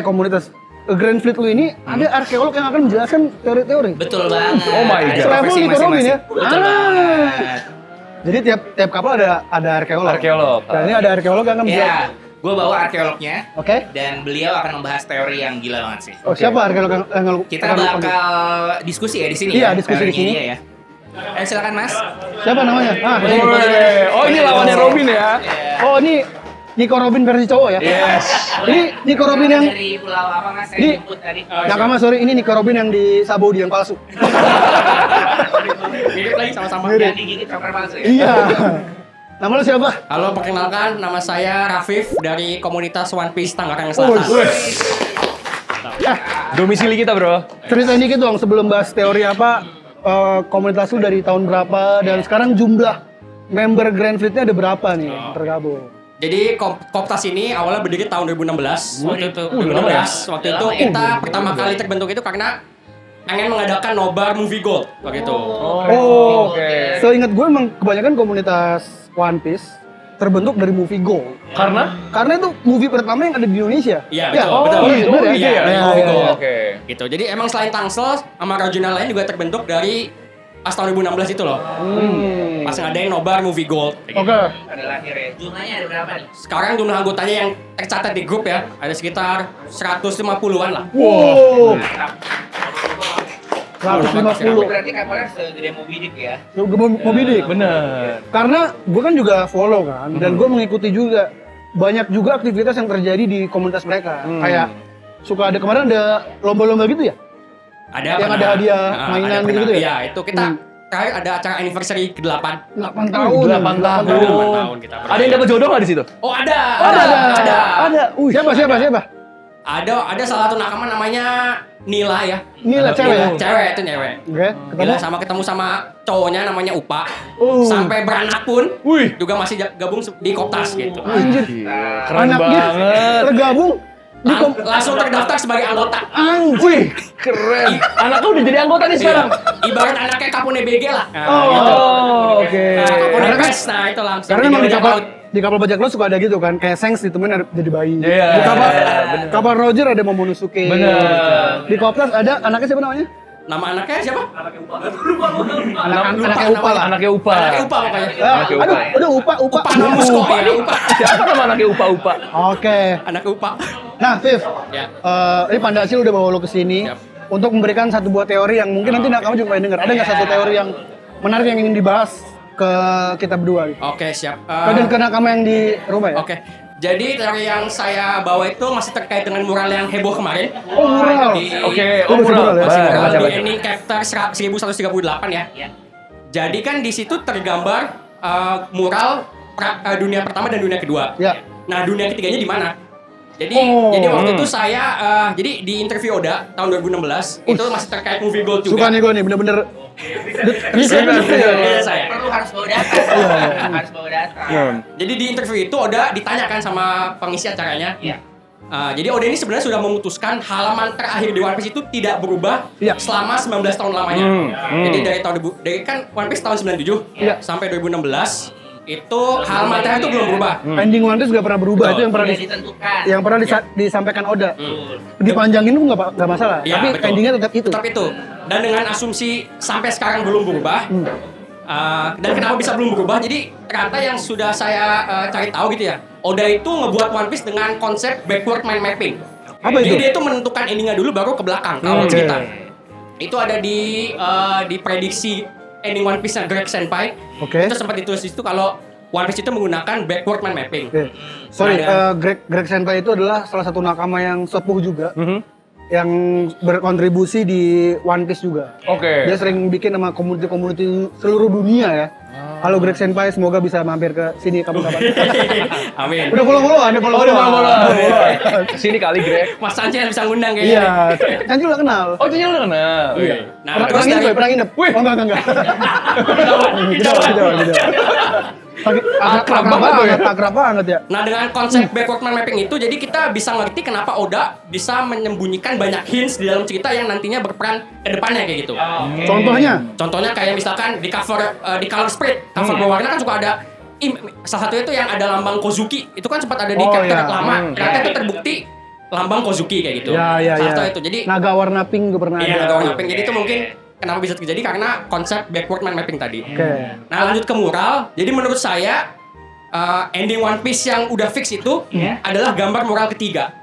komunitas Grand Fleet lu ini ada arkeolog yang akan menjelaskan teori-teori. Betul banget. Oh my Ada God. Selevel profesi Nico Robin masing-masing. ya? Betul Ah. banget. Jadi tiap kapal ada arkeolog. Arkeolog. Dan ini ada arkeolog yang akan Iya, menjelaskan. gue bawa arkeolognya Oke. dan beliau akan membahas teori yang gila banget sih. Oh, siapa arkeolog yang Kita akan- bakal diskusi ya di sini Iya, ya. diskusi di teorinya sini. dia ya. Silakan Mas. Siapa namanya? Ini. Oh ini lawannya Robin ya? Oh, ini Nico Robin versi cowok ya? Yes. Ini Nico Robin yang dari pulau apa Mas? Saya Ini- jemput tadi. Nakama, sorry, ini Nico Robin yang di Sabaudi yang palsu. Mirip lagi sama-sama Mirip. yang digigit chopper palsu ya. Iya. Nama lu siapa? Halo, perkenalkan nama saya Rafif dari komunitas One Piece Tangerang Oh, Selatan. Domisili kita bro. Ceritain dikit dong sebelum bahas teori apa, komunitas lu dari tahun berapa dan sekarang jumlah member Grand Fleet-nya ada berapa nih yang tergabung? Jadi Koptas ini awalnya berdiri tahun 2016. Waktu itu lama ya? 2016. Waktu itu kita pertama kali terbentuk itu karena pengen mengadakan nobar movie gold waktu itu. Oh, oke. seingat gue emang kebanyakan komunitas One Piece terbentuk dari movie Go. Karena? Karena itu movie pertama yang ada di Indonesia. Iya, Ya, betul, betul. iya, bener ya? Iya, Iya, dari iya, movie iya. gold. Oke. Gitu. Jadi emang selain Tangsel sama regional lain juga terbentuk dari pas tahun 2016 itu loh. Pas ngadain nobar movie gold. Kayak gitu. Oke. Ada lahir ya. Jumlahnya ada berapa nih? Sekarang jumlah anggotanya yang tercatat di grup ya, ada sekitar 150-an lah. Wow. Tapi 150. berarti kapalnya segede Moby Dick ya. Moby Dick. Bener. Karena gue kan juga follow kan, dan gue mengikuti juga banyak juga aktivitas yang terjadi di komunitas mereka. Kayak suka ada kemarin ada lomba-lomba gitu ya? Ada Yang pernah. ada hadiah Nah, mainan ada gitu-gitu pernah. ya? Iya, itu kita terakhir ada acara anniversary ke-8. 8 tahun. 8 tahun. 8 tahun kita. Ada yang dapat jodoh nggak di situ? Oh, ada. Ada. Siapa? Ada salah satu nakama namanya Nila ya. Nila cewek ya? Cewek itu cewek. Oke, ketemu. Nila ketemu sama cowoknya namanya Upa. Sampai beranak pun Wih. juga masih gabung di Koptas gitu. Anjir. Keren Anaknya banget. tergabung di Langsung terdaftar sebagai anggota. Anjir. Keren. Anaknya udah jadi anggota nih sekarang. Ibarat anaknya Kapune BG lah. Nah, Oh, gitu. oke. Nah, Kapune Karena kan- Pes, nah itu langsung. Karena Jadi emang bajak laut. di kapal bajak laut suka ada gitu kan, kayak Sengs ditemuin ada jadi bayi. Iya, Di kapal, bener. kapal Roger ada Momonosuke. Bener. Di Koptas ada anaknya siapa namanya? Nama anaknya siapa? Anaknya Upa lah. Anaknya Upa. Anaknya Upa pokoknya. Anaknya Upa. Udah Upa. Upa Namusko ya, Upa. Siapa nama anaknya Upa? Oke. Anak Upa. Nah, Viv, Ya. ini Pandasil udah bawa lo ke sini Yap. untuk memberikan satu buah teori yang mungkin nanti kamu juga pengen denger. Ada nggak satu teori yang menarik yang ingin dibahas ke kita berdua? Oke, siap. Dan ke nakama yang di rumah ya? Oke. Jadi teori yang saya bawa itu masih terkait dengan mural yang heboh kemarin. Oh, mural. Oke, Lu masih mural ya? Masih mural Baca, di baca. ending chapter 1138 ya. Ya. Jadi kan di situ tergambar mural dunia pertama dan dunia kedua. Ya. Nah, dunia ketiganya di mana? Jadi Oh. jadi waktu itu saya jadi di interview Oda tahun 2016 itu masih terkait movie gold juga. Suka nih gue nih, bener-bener riset Iya, saya. Perlu harus bawa data. Harus bawa data. Jadi di interview itu Oda ditanyakan sama pengisi acaranya. Iya. Jadi Oda ini sebenarnya sudah memutuskan halaman terakhir di One Piece itu tidak berubah Iya. selama 19 tahun lamanya. Jadi dari kan One Piece tahun 97 Iya. sampai 2016 itu halaman terakhir itu belum berubah. Ending One Piece nggak pernah berubah. Itu yang pernah Udah ditentukan. yang pernah disampaikan Oda. Dipanjangin tuh nggak masalah. Iya, Tapi betul. endingnya tetap itu. Tetap itu. Dan dengan asumsi sampai sekarang belum berubah. Dan kenapa bisa belum berubah? Jadi ternyata yang sudah saya cari tahu gitu ya, Oda itu ngebuat One Piece dengan konsep backward mind mapping. Apa itu? Jadi dia itu menentukan endingnya dulu baru ke belakang awal cerita. Itu ada di prediksi ending One Piece-nya Greg Senpai. Oke. Itu sempat ditulis di situ kalau One Piece itu menggunakan backward mind mapping. Sorry, Nah, Greg Senpai itu adalah salah satu nakama yang sepuh juga. Yang berkontribusi di One Piece juga. Oke. Dia sering bikin sama komuniti-komuniti seluruh dunia ya. Halo Greg Senpai, semoga bisa mampir ke sini kapan-kapan. Amin. Udah follow-followan, Sini kali Greg. Mas Sanche yang bisa ngundang kayaknya. Iya, kan juga kenal. Oh, Cincin udah kenal. Iya. Nah, Perang terus nginep, dari perang nginep. Wih. Oh enggak. Akrab banget tuh ya. Akrab banget ya. Nah, dengan konsep backward mind mapping itu, jadi kita bisa ngerti kenapa Oda bisa menyembunyikan banyak hints di dalam cerita yang nantinya berperan ke depannya kayak gitu. Contohnya kayak misalkan di di color spread, cover berwarna kan suka ada salah satunya itu yang ada lambang Kozuki. Itu kan sempat ada di chapter lama. Ternyata itu terbukti lambang Kozuki kayak gitu. Iya. Salah satu itu. Jadi Naga warna pink juga pernah iya, ada. naga warna pink. Jadi itu mungkin kenapa bisa terjadi karena konsep backward mind mapping tadi. Oke. Nah, lanjut ke mural. Jadi menurut saya ending One Piece yang udah fix itu adalah gambar mural ketiga.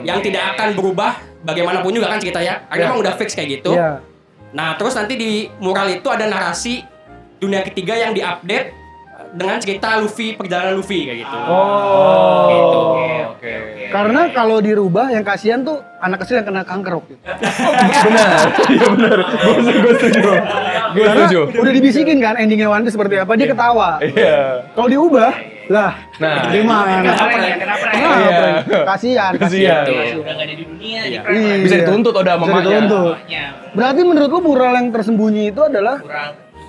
Yang tidak akan berubah bagaimanapun juga kan cerita ya. Karena emang udah fix kayak gitu. Iya. Nah, terus nanti di mural itu ada narasi dunia ketiga yang diupdate dengan cerita Luffy, perjalanan Luffy kayak gitu. Gitu. Oke. Karena kalau dirubah yang kasihan tuh anak kecil yang kena kanker waktu itu. Benar. Iya benar. Gue setuju. Karena udah dibisikin kan endingnya One Piece seperti apa, dia ketawa. Iya. Kalau diubah, lah Nah, gimana? Kenapa? Kasihan. Kasihan. Udah nggak ada di dunia. Iya. Bisa dituntut udah sama Bisa mamanya. dituntut. Berarti menurut lu mural yang tersembunyi itu adalah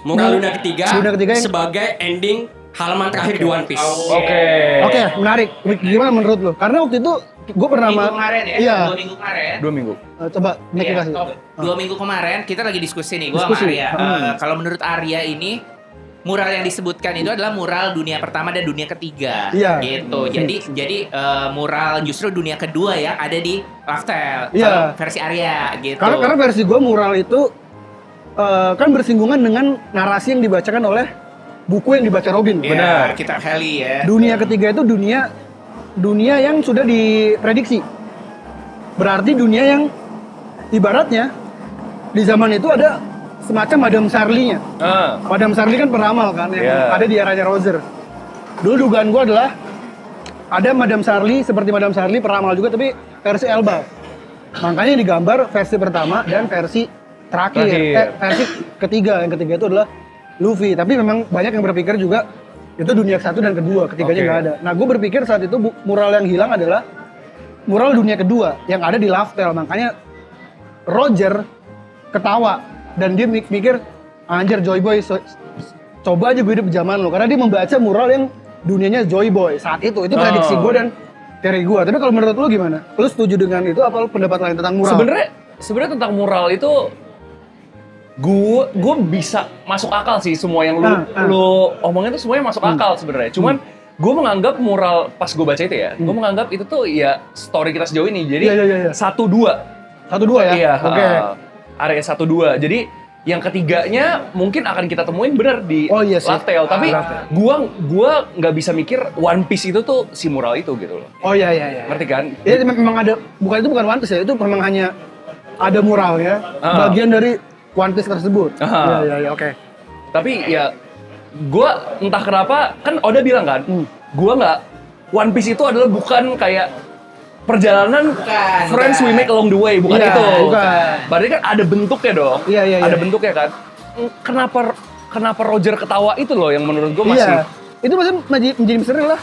Mural dunia ketiga, yang sebagai ending halaman terakhir di One Piece. Oke, menarik. Gimana menurut lu? Karena waktu itu gue pernah Minggu kemarin ya, Iya. 2 minggu kemarin. 2 minggu. Coba Nick Iya, kasih. 2 minggu kemarin kita lagi diskusi nih, gua sama Diskusi. Arya. Kalau menurut Arya ini mural yang disebutkan itu adalah mural dunia pertama dan dunia ketiga. Iya. Gitu. Jadi mural justru dunia kedua yang ada di Raftel. Iya. Kalau versi Arya gitu. Karena versi gue mural itu kan bersinggungan dengan narasi yang dibacakan oleh buku yang dibaca Robin. Iya, Benar. Kitab Heli ya. Dunia ketiga itu dunia yang sudah diprediksi. Berarti dunia yang ibaratnya di zaman itu ada semacam Madame Charlie-nya. Madame Charlie kan peramal kan yang ada di eranya Roger. Dulu dugaan gue adalah ada Madame Charlie seperti Madame Charlie peramal juga tapi versi Elba. Makanya digambar versi pertama dan versi terakhir. Versi ketiga. Yang ketiga itu adalah Luffy. Tapi memang banyak yang berpikir juga itu dunia satu dan kedua, ketiganya nggak ada. Nah, gue berpikir saat itu mural yang hilang adalah mural dunia kedua yang ada di Laftel. Makanya Roger ketawa dan dia mikir, anjir Joy Boy, coba aja gue hidup zaman lo. Karena dia membaca mural yang dunianya Joy Boy saat itu. Itu prediksi gue dan teori gue. Tapi kalau menurut lo gimana? Lo setuju dengan itu apa lo pendapat lain tentang mural? Sebenarnya tentang mural itu gue bisa masuk akal sih semua yang lu omongin tuh semuanya masuk akal sebenarnya. Cuman gue menganggap mural pas gue baca itu ya, gue menganggap itu tuh ya story kita sejauh ini. Jadi 1-2 ya. Iya. Oke. Area 1-2. Jadi yang ketiganya mungkin akan kita temuin benar di Laftel. Tapi gue nggak bisa mikir One Piece itu tuh si mural itu gitu loh. Oh iya. Ngerti kan? Ya memang ada, bukan One Piece ya, itu memang hanya ada muralnya, bagian dari One Piece tersebut. Iya, oke. Tapi ya, gue entah kenapa, kan Oda bilang kan, gue nggak, One Piece itu adalah bukan kayak perjalanan friends we make along the way, bukan itu. Bukan. Berarti kan ada bentuknya dong. Iya. Ada bentuknya kan. Kenapa Roger ketawa itu loh yang menurut gue masih. Iya. Itu masih menjadi misteri lah.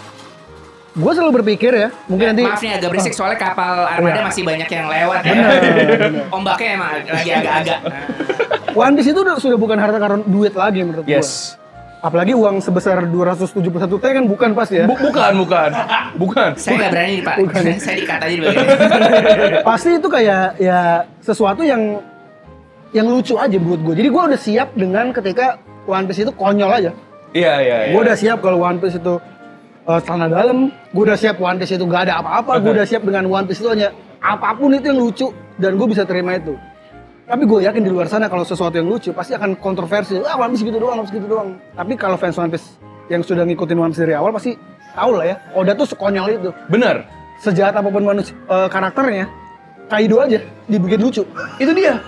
Gue selalu berpikir ya, mungkin nanti. Maaf nih agak berisik soalnya kapal armada masih banyak yang lewat ya. Benar. Ombaknya emang lagi agak-agak. One Piece itu sudah bukan harta karun duit lagi menurut gue. Yes. Apalagi uang sebesar 271 T kan bukan pas ya. Bukan. Saya nggak berani Pak. Saya dikat aja di bagian. Pasti itu kayak ya sesuatu yang lucu aja buat gue. Jadi gue udah siap dengan ketika One Piece itu konyol aja. Iya. Gue udah siap kalau One Piece itu celana dalam, gue udah siap One Piece itu gak ada apa-apa, gue udah siap dengan One Piece itu hanya apapun itu yang lucu dan gue bisa terima itu. Tapi gue yakin di luar sana kalau sesuatu yang lucu pasti akan kontroversi. One Piece gitu doang, gitu doang. Tapi kalau fans One Piece yang sudah ngikutin One Piece dari awal pasti tahu lah ya. Oda tuh sekonyol itu. Bener. Sejahat apapun manusia karakternya, Kaido aja dibikin lucu. Itu dia.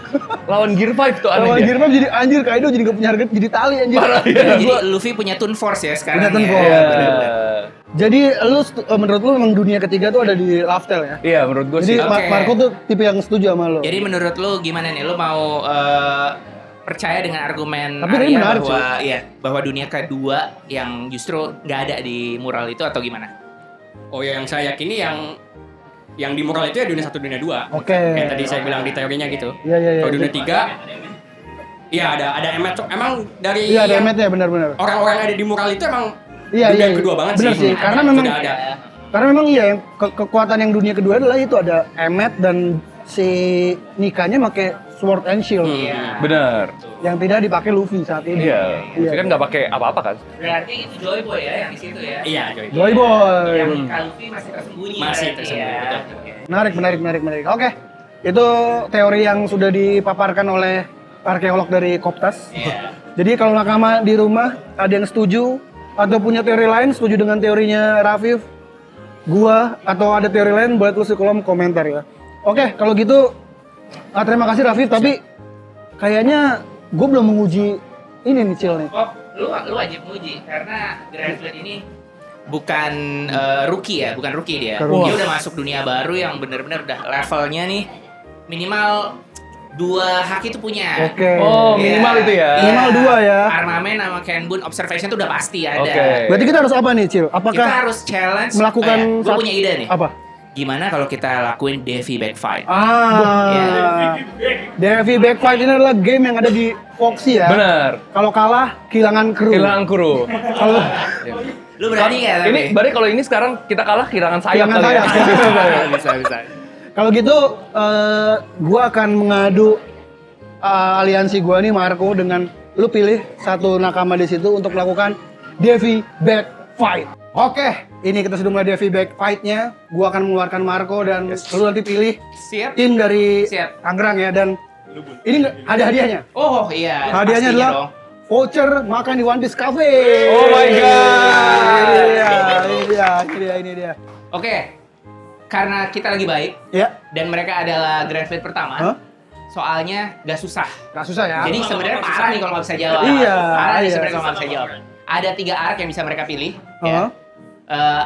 Lawan Gear 5 tuh aneh Lawan dia. Gear 5 jadi anjir, Kaido jadi gak punya harga, jadi tali anjir. Parah, iya. Jadi Luffy punya Toon Force ya sekarang. Punya Toon ya. Force. Iya. Bener-bener. Jadi menurut lu memang dunia ketiga tuh ada di Laftel ya? Iya, menurut gue sih. Jadi Oke. Marco tuh tipe yang setuju sama lo. Jadi menurut lu gimana nih? Lu mau percaya dengan argumen Tapi ini Arya menarik, bahwa dunia kedua yang justru nggak ada di mural itu atau gimana? Oh ya, yang saya yakini yang di mural itu ya dunia 1, dunia 2. Oke. Kayak tadi saya bilang di teorinya gitu. Iya. Kalau dunia 3, iya ada emet. Emang dari Iya, ada yang emetnya benar-benar. orang-orang yang ada di mural itu emang Iya, dunia iya. kedua banget Bener sih, karena memang sudah ada. Karena memang iya yang kekuatan yang dunia kedua adalah itu ada Emmet dan si Nikanya pakai sword and shield Bener. yang tidak dipakai Luffy saat ini. Iya. Luffy kan nggak pakai apa-apa kan. Berarti itu Joy Boy ya yang di situ ya? Iya, Joy. Joy Boy. Yang Luffy masih tersembunyi. Masih berarti tersembunyi, ya. betul. Menarik. Oke. Itu teori yang sudah dipaparkan oleh arkeolog dari Koptas. Iya. Jadi kalau nakama di rumah ada yang setuju atau punya teori lain setuju dengan teorinya Rafif, gua atau ada teori lain boleh tulis di kolom komentar ya. Oke, kalau gitu terima kasih Rafif, tapi kayaknya gue belum menguji ini nih Cil nih. Oh, lu wajib menguji karena Grand Fleet ini bukan rookie ya, bukan rookie dia. Bukan rookie. Dia udah masuk dunia baru yang bener-bener udah levelnya nih minimal 2 haki itu punya. Oke. Oh, Iya. minimal itu ya. Minimal 2 ya. Armamen sama Kenbun Observation tuh udah pasti ada. Oke. Berarti kita harus apa nih Cil? Kita Apakah harus challenge melakukan gue punya ide nih. Apa? Gimana kalau kita lakuin Devi Backfight? Devi Backfight ini adalah game yang ada di Foxy ya. Bener. Kalau kalah kehilangan kru. Kehilangan kru. Kalau Lu berani nggak? tapi? Ini berarti kalau ini sekarang kita kalah kehilangan sayap Kehilangan kali ya. sayap. bisa. Kalau gitu, gua akan mengadu aliansi gua nih Marco dengan lu pilih satu nakama di situ untuk melakukan Devi Back Fight. Oke, ini kita sudah mulai Devi Back Fight-nya. Gua akan mengeluarkan Marco dan lu nanti pilih Siap. tim dari Siap. Tangerang ya, dan ini ada hadiahnya. Oh iya. Hadiahnya pastinya adalah dong. voucher makan di One Piece Cafe. Oh my God. Ini dia. Oke. Karena kita lagi baik Ya, dan mereka adalah Grand Fleet pertama. Hah? Soalnya nggak susah. gak susah ya. Jadi sebenarnya parah nih kalau nggak bisa jawab. Iya, Parah nih iya, sebenarnya kalau nggak bisa jawab. Ada 3 arc yang bisa mereka pilih. Hah? Ya.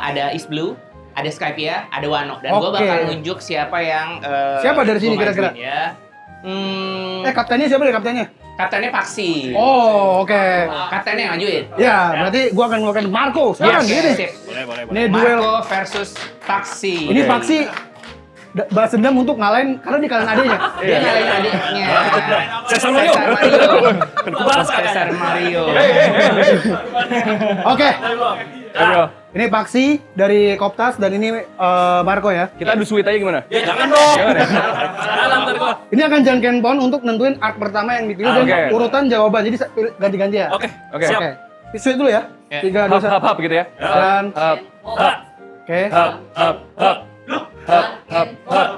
Ada East Blue, ada Skypiea, ada Wano. Dan gue Oke. bakal nunjuk siapa yang Siapa dari sini gua kira-kira? majuin ya. Kaptennya siapa deh kaptennya? Kaptennya Paksi. Oh, oke. Kaptennya yang majuin. Ya, berarti gua akan mengeluarkan Marco. Sekarang Yes, gini. sip. Ini duel. Marco versus Paksi. Ini Paksi balas dendam untuk ngalahin karena dikalahin adanya. Dia nyalain adiknya. Cesar Mario. Cesar Mario. Oke. Ayo, Ini Paksi dari Koptas dan ini Marco ya. kita adu sweet aja gimana? Jangan dong. Ini akan jangken pohon untuk nentuin art pertama yang dipilih dan Oke. urutan jawaban. Jadi ganti-ganti ya. Oke. Oke. Oke. Sweet dulu ya. Ya. 3, 2, Hap hap hap gitu ya. 1. Dan Hap hap oke. hap hap hap. Hap hap hap.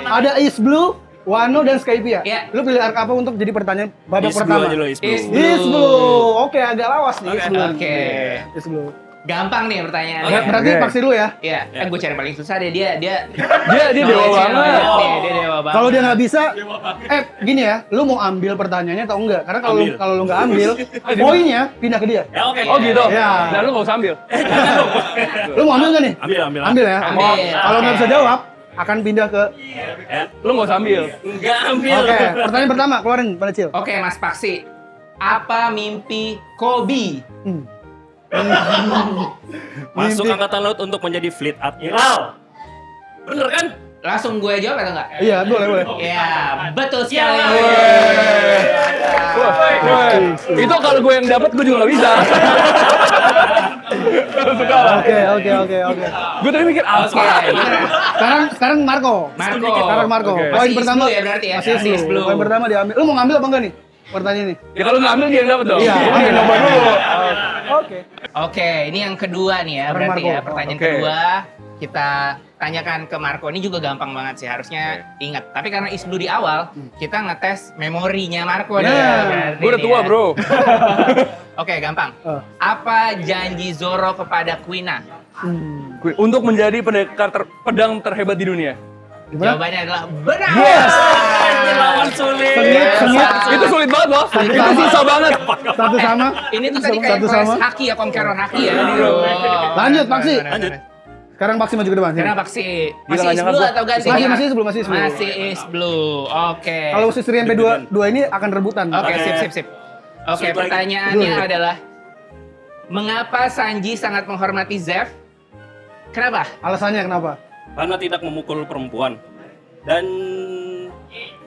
Ada East Blue, Wano dan Skypiea. Ya. Lu pilih arc apa untuk jadi pertanyaan babak East Blue pertama? aja lo, East Blue. East Blue. East Blue. Oke, agak lawas nih East Blue. Oke. East Blue. Gampang nih pertanyaannya. Berarti Oke. Paksi dulu ya. Iya, gue cari yang paling susah deh dia. Dia dewa banget. Dia dewa banget. Kalau dia nggak bisa, gini ya, lu mau ambil pertanyaannya atau enggak? Karena kalau Ambil. kalau lu nggak ambil, poinnya pindah ke dia. Ya oke. Oh gitu. Iya. Nah lu nggak usah ambil. Lu mau ambil nggak nih? Ambil. Ambil ya. Ambil. Kalau nggak bisa jawab, akan pindah ke. Lu nggak usah ambil. Enggak ambil. Oke, pertanyaan pertama keluarin pada Cil. Oke, Mas Paksi. Apa mimpi Kobe? Masuk Mimpi. angkatan laut untuk menjadi fleet admiral. Bener kan? Langsung gue jawab atau enggak? Iya, boleh. Iya, betul sekali. Wah, itu kalau gue yang dapat gue juga nggak bisa. Suka lah. Oke. Gue tadi mikir Oke, apa? Sekarang Marco. Marco. Sekarang Marco. Oke. Poin Masih pertama East Blue ya berarti ya? Masih Masih East Blue. Blue. Poin pertama diambil. Lu mau ngambil apa enggak nih? pertanyaan ini? Ya kalau nggak ambil dia yang dapat dong. Iya, oke, coba dulu. Oke. Oke, ini yang kedua nih ya, Bang berarti Marco. ya. Pertanyaan Oke. kedua kita tanyakan ke Marco. Ini juga gampang banget sih, harusnya ingat. Tapi karena Isblu di awal, kita ngetes memorinya Marco nih. Ya, berarti Gue udah nih tua ya. bro. Oke, gampang. Ah. Apa janji Zoro kepada Kuina? Untuk menjadi pedang terhebat di dunia. Gimana? Jawabannya adalah benar. Yes! Lawan sulit. Sengit. Itu sulit banget loh. Itu susah banget. Satu sama. Ini tuh tadi kayak Satu kelas sama. haki ya, Conqueror haki ya. Lanjut, Paksi. Lanjut. Sekarang Paksi maju ke depan. Kenapa Paksi? Gila, Masih nggak nyangka Isblu gua. atau ganti? Masih sebelum. Masih Isblu. Oke. Kalau Sri MP 2 ini akan rebutan. Oke, Oke. sip. Oke, Sulit lagi. pertanyaannya adalah mengapa Sanji sangat menghormati Zeff? Kenapa? Alasannya kenapa? Karena tidak memukul perempuan dan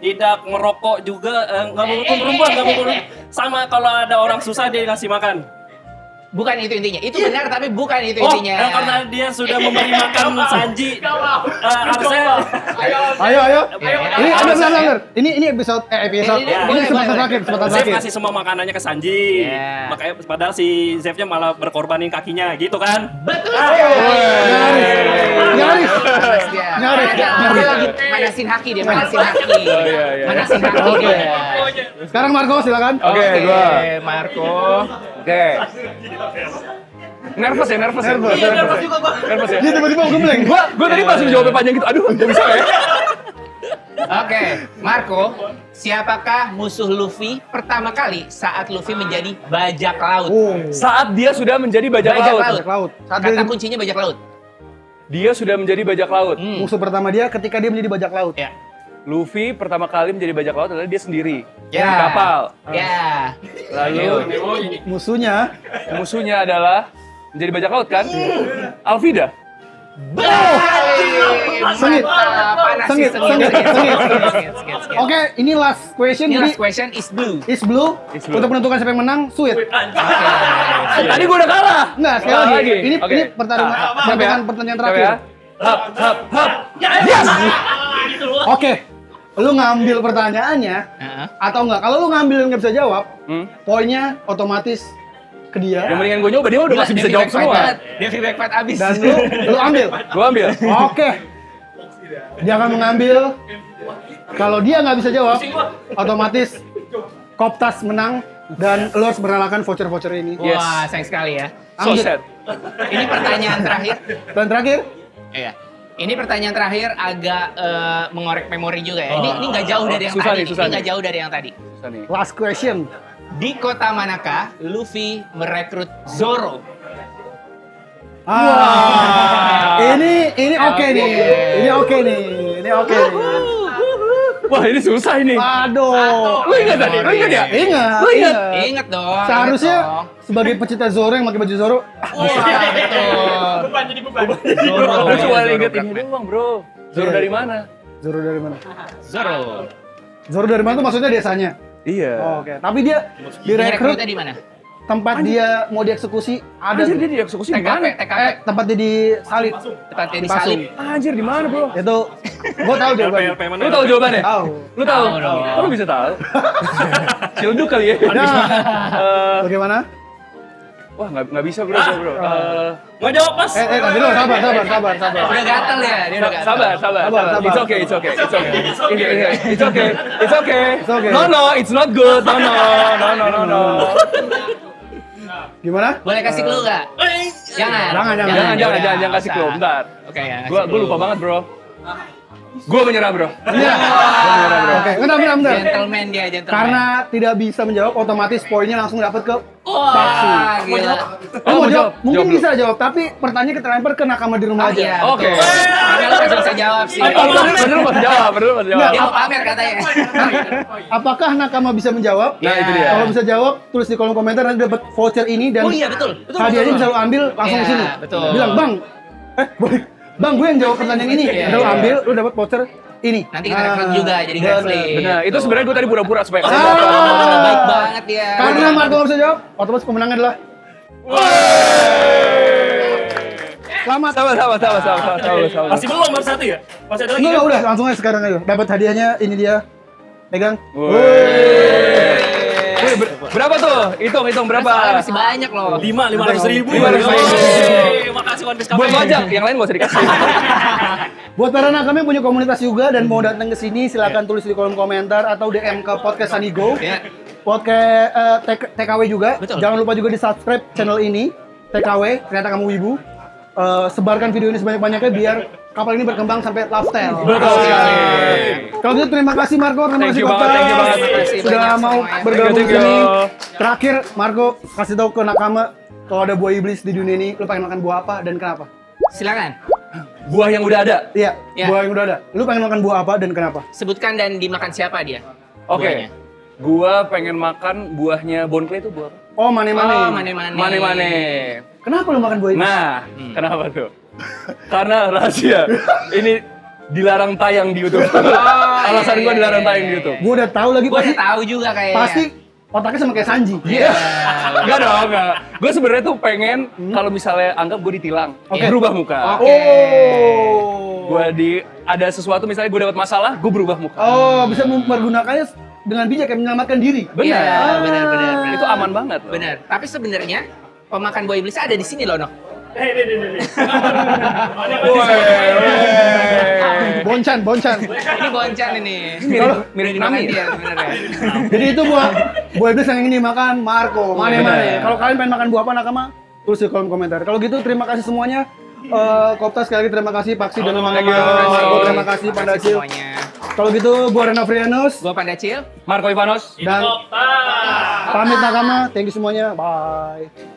tidak merokok juga, nggak memukul perempuan, nggak memukul. Sama kalau ada orang susah dia ngasih makan. Bukan itu intinya. Itu benar tapi bukan itu Oh, intinya. karena dia sudah memberi makan Sanji. Harusnya Ayo. Ini ada benar. Ini episode episode. Ini Ini boleh, kesempatan boleh. terakhir, kesempatan Zeff terakhir. kasih semua makanannya ke Sanji. Yeah. Makanya padahal si Zeff-nya malah berkorbanin kakinya gitu kan. Betul. Nyaris. Panas dia. Nyaris. Dia lagi manasin haki dia, manasin haki. iya. Manasin haki. Oke. dia. Sekarang Marco silakan. Oke, gua. Marco. Oke. Nervous ya. Nervous juga gua. Nervous ya. Dia tiba-tiba gembleng. Gua tadi pas jawabnya panjang gitu. Aduh, gak bisa ya. Oke, Marco, siapakah musuh Luffy pertama kali saat Luffy menjadi bajak laut? Oh, Saat dia sudah menjadi bajak laut. bajak laut. Saat Kata dia kuncinya bajak laut. Dia sudah menjadi bajak laut. musuh pertama dia ketika dia menjadi bajak laut. Ya. Luffy pertama kali menjadi bajak laut adalah dia sendiri. Ya. Di kapal. Ya. Lalu Musuhnya musuhnya adalah menjadi bajak laut kan? Alvida. Sengit. Panas Sengit. sih. Oke, ini last question. Ini Jadi last question is blue. is blue. Is blue. Untuk menentukan siapa yang menang, sweet. Tadi gua udah kalah. Enggak, sekali Kalah lagi. Ini Oke. pertarungan sampaikan pertanyaan Siap terakhir. ya. Hap. Yes. Oke. Lu ngambil pertanyaannya Heeh. atau enggak? Kalau lu ngambil dan nggak bisa jawab, Hmm. poinnya otomatis ke dia. Yang mendingan gue nyoba, dia udah masih bisa jawab semua. Devi backfight abis. Dan lu ambil. Gue ambil. Oke. Dia akan mengambil. Kalau dia nggak bisa jawab, otomatis Koptas menang dan lu harus merelakan voucher-voucher ini. Yes. Wah, sayang sekali ya. So Ambil. sad. Ini pertanyaan terakhir. Dan terakhir, Iya. Ini pertanyaan terakhir agak mengorek memori juga ya. Ini nggak jauh dari yang Susah tadi. nih, susah Ini nggak nih. jauh dari yang tadi. Susah nih. last question. Di kota manakah Luffy merekrut Zoro? Ini oke nih. Ini oke nih. Ini oke nih. Wah ini susah ini. Aduh. Lu ingat tadi? Lu ingat ya? Ingat. Lu ingat? Ingat dong. Seharusnya ingat dong. sebagai pecinta Zoro yang pakai baju Zoro, Wah, betul. Zoro. Lu cuma Zoro inget ini Blackman. doang bro. Zoro dari mana? Zoro dari mana? Zoro. Zoro dari mana tuh maksudnya desanya? Iya. Oh, oke. Tapi dia Direkrutnya direkrut di mana? tempat dia mau dieksekusi ada. Anjir dia tuh. dieksekusi di mana? TKP. Tempat dia disalib. Tempatnya Dipasung. disalib. Anjir di mana bro? Itu gua tahu jawabannya. LP mana? Lu tahu jawabannya? Tahu. Lu tahu? Tahu dong. Kok lu bisa tahu? Cilduk kali ya? Nah, bagaimana? Wah nggak bisa bro. Nggak jawab pas. Tadi dulu sabar. Udah gatel ya, dia udah gatel. Sabar. Sabar. It's okay. It's okay. It's okay. No, it's not good. No. Gimana? Boleh kasih clue nggak? Jangan. Jangan kasih clue. Bentar. Oke ya. Gue lupa banget bro. Gue menyerah bro. Iya. Oke, bentar. Gentleman dia, gentleman. Karena tidak bisa menjawab, otomatis poinnya langsung dapat ke wah, gila. Lu mau jawab? Mungkin Jawab bisa jawab, tapi pertanyaan kita lempar ke nakama di rumah Oh iya, aja. Oke. betul. Karena lu masih bisa jawab sih. Bener masih jawab. Dia mau pamer katanya. Apakah nakama bisa menjawab? Nah itu dia. Kalau bisa jawab, tulis di kolom komentar nanti dapat voucher ini dan Oh iya, betul. hadiahnya bisa lu ambil langsung Iya, ke sini. betul. Bilang, "Bang, balik. Bang, gue yang jawab pertanyaan ini." Iya, Udah lu iya. ambil, lu dapat voucher ini. Nanti kita rekrut juga jadi bener. Graflix. Benar. Itu sebenarnya gue tadi pura-pura supaya kamu Oh, baik banget ya. Karena Marco nggak bisa jawab, otomatis pemenangnya adalah selamat. Sabar. Masih belum baru satu ya? Masih ada lagi Enggak, kan? udah langsung aja sekarang aja. Dapat hadiahnya, ini dia. Pegang. Woi. berapa tuh? Hitung berapa? Soalnya masih banyak loh. 500.000. 500.000. Makasih One Piece Buat Cafe. pajak, yang lain gak usah dikasih. Buat para nakami punya komunitas juga dan mau datang ke sini silakan tulis di kolom komentar atau DM ke podcast Sanigo. Ya. Podcast TKW juga. Betul. Jangan lupa juga di subscribe channel ini TKW. Ternyata kamu wibu. Sebarkan video ini sebanyak-banyaknya biar kapal ini berkembang sampai lifestyle. Betul sekali. Kalau gitu terima kasih Marco, terima Thank kasih you Kopta. banget, thank you banget. Terima kasih Sudah banyak mau semuanya. bergabung Thank you, sini. thank you. Terakhir Marco kasih tahu ke nakama kalau ada buah iblis di dunia ini, lu pengen makan buah apa dan kenapa? Silakan. Buah yang udah ada. Iya, Ya. buah yang udah ada. Lu pengen makan buah apa dan kenapa? Sebutkan dan dimakan siapa dia? Oke. Buahnya. Gua pengen makan buahnya Bon Clay itu buah apa? Oh, mane-mane. Oh, mane-mane. Mane-mane. Kenapa lu makan buah iblis? Nah, kenapa tuh? Karena rahasia. Ini dilarang tayang di YouTube. Alasan gua dilarang tayang di YouTube. Gua udah tahu lagi Gue pasti udah tahu juga kayaknya. pasti otaknya sama kayak Sanji. Iya. Enggak dong, enggak. Gue sebenarnya tuh pengen kalau misalnya anggap gue ditilang, Oke. berubah muka. Oke. Oh. Gue ada sesuatu misalnya gue dapat masalah, gue berubah muka. Oh, bisa mempergunakannya dengan bijak kayak menyelamatkan diri. Benar. Iya, benar. Itu aman banget. Loh. Benar. Tapi sebenarnya pemakan buah iblis ada di sini loh, Nok. Boncan. Ini boncan ini. Mirip Dimakan Nami. dia sebenarnya. Jadi itu buah iblis yang ingin dimakan Marco. Mane. Benar. Kalau kalian pengen makan buah apa nakama? Tulis di kolom komentar. Kalau gitu terima kasih semuanya. Kopta sekali lagi terima kasih, Paksi dan Thank you. Marco terima kasih, Pandacil. Semuanya. Kalau gitu gua Rena Frianus Gua Pandacil. Marco Ivanos. dan pamit nakama. Thank you semuanya. Bye.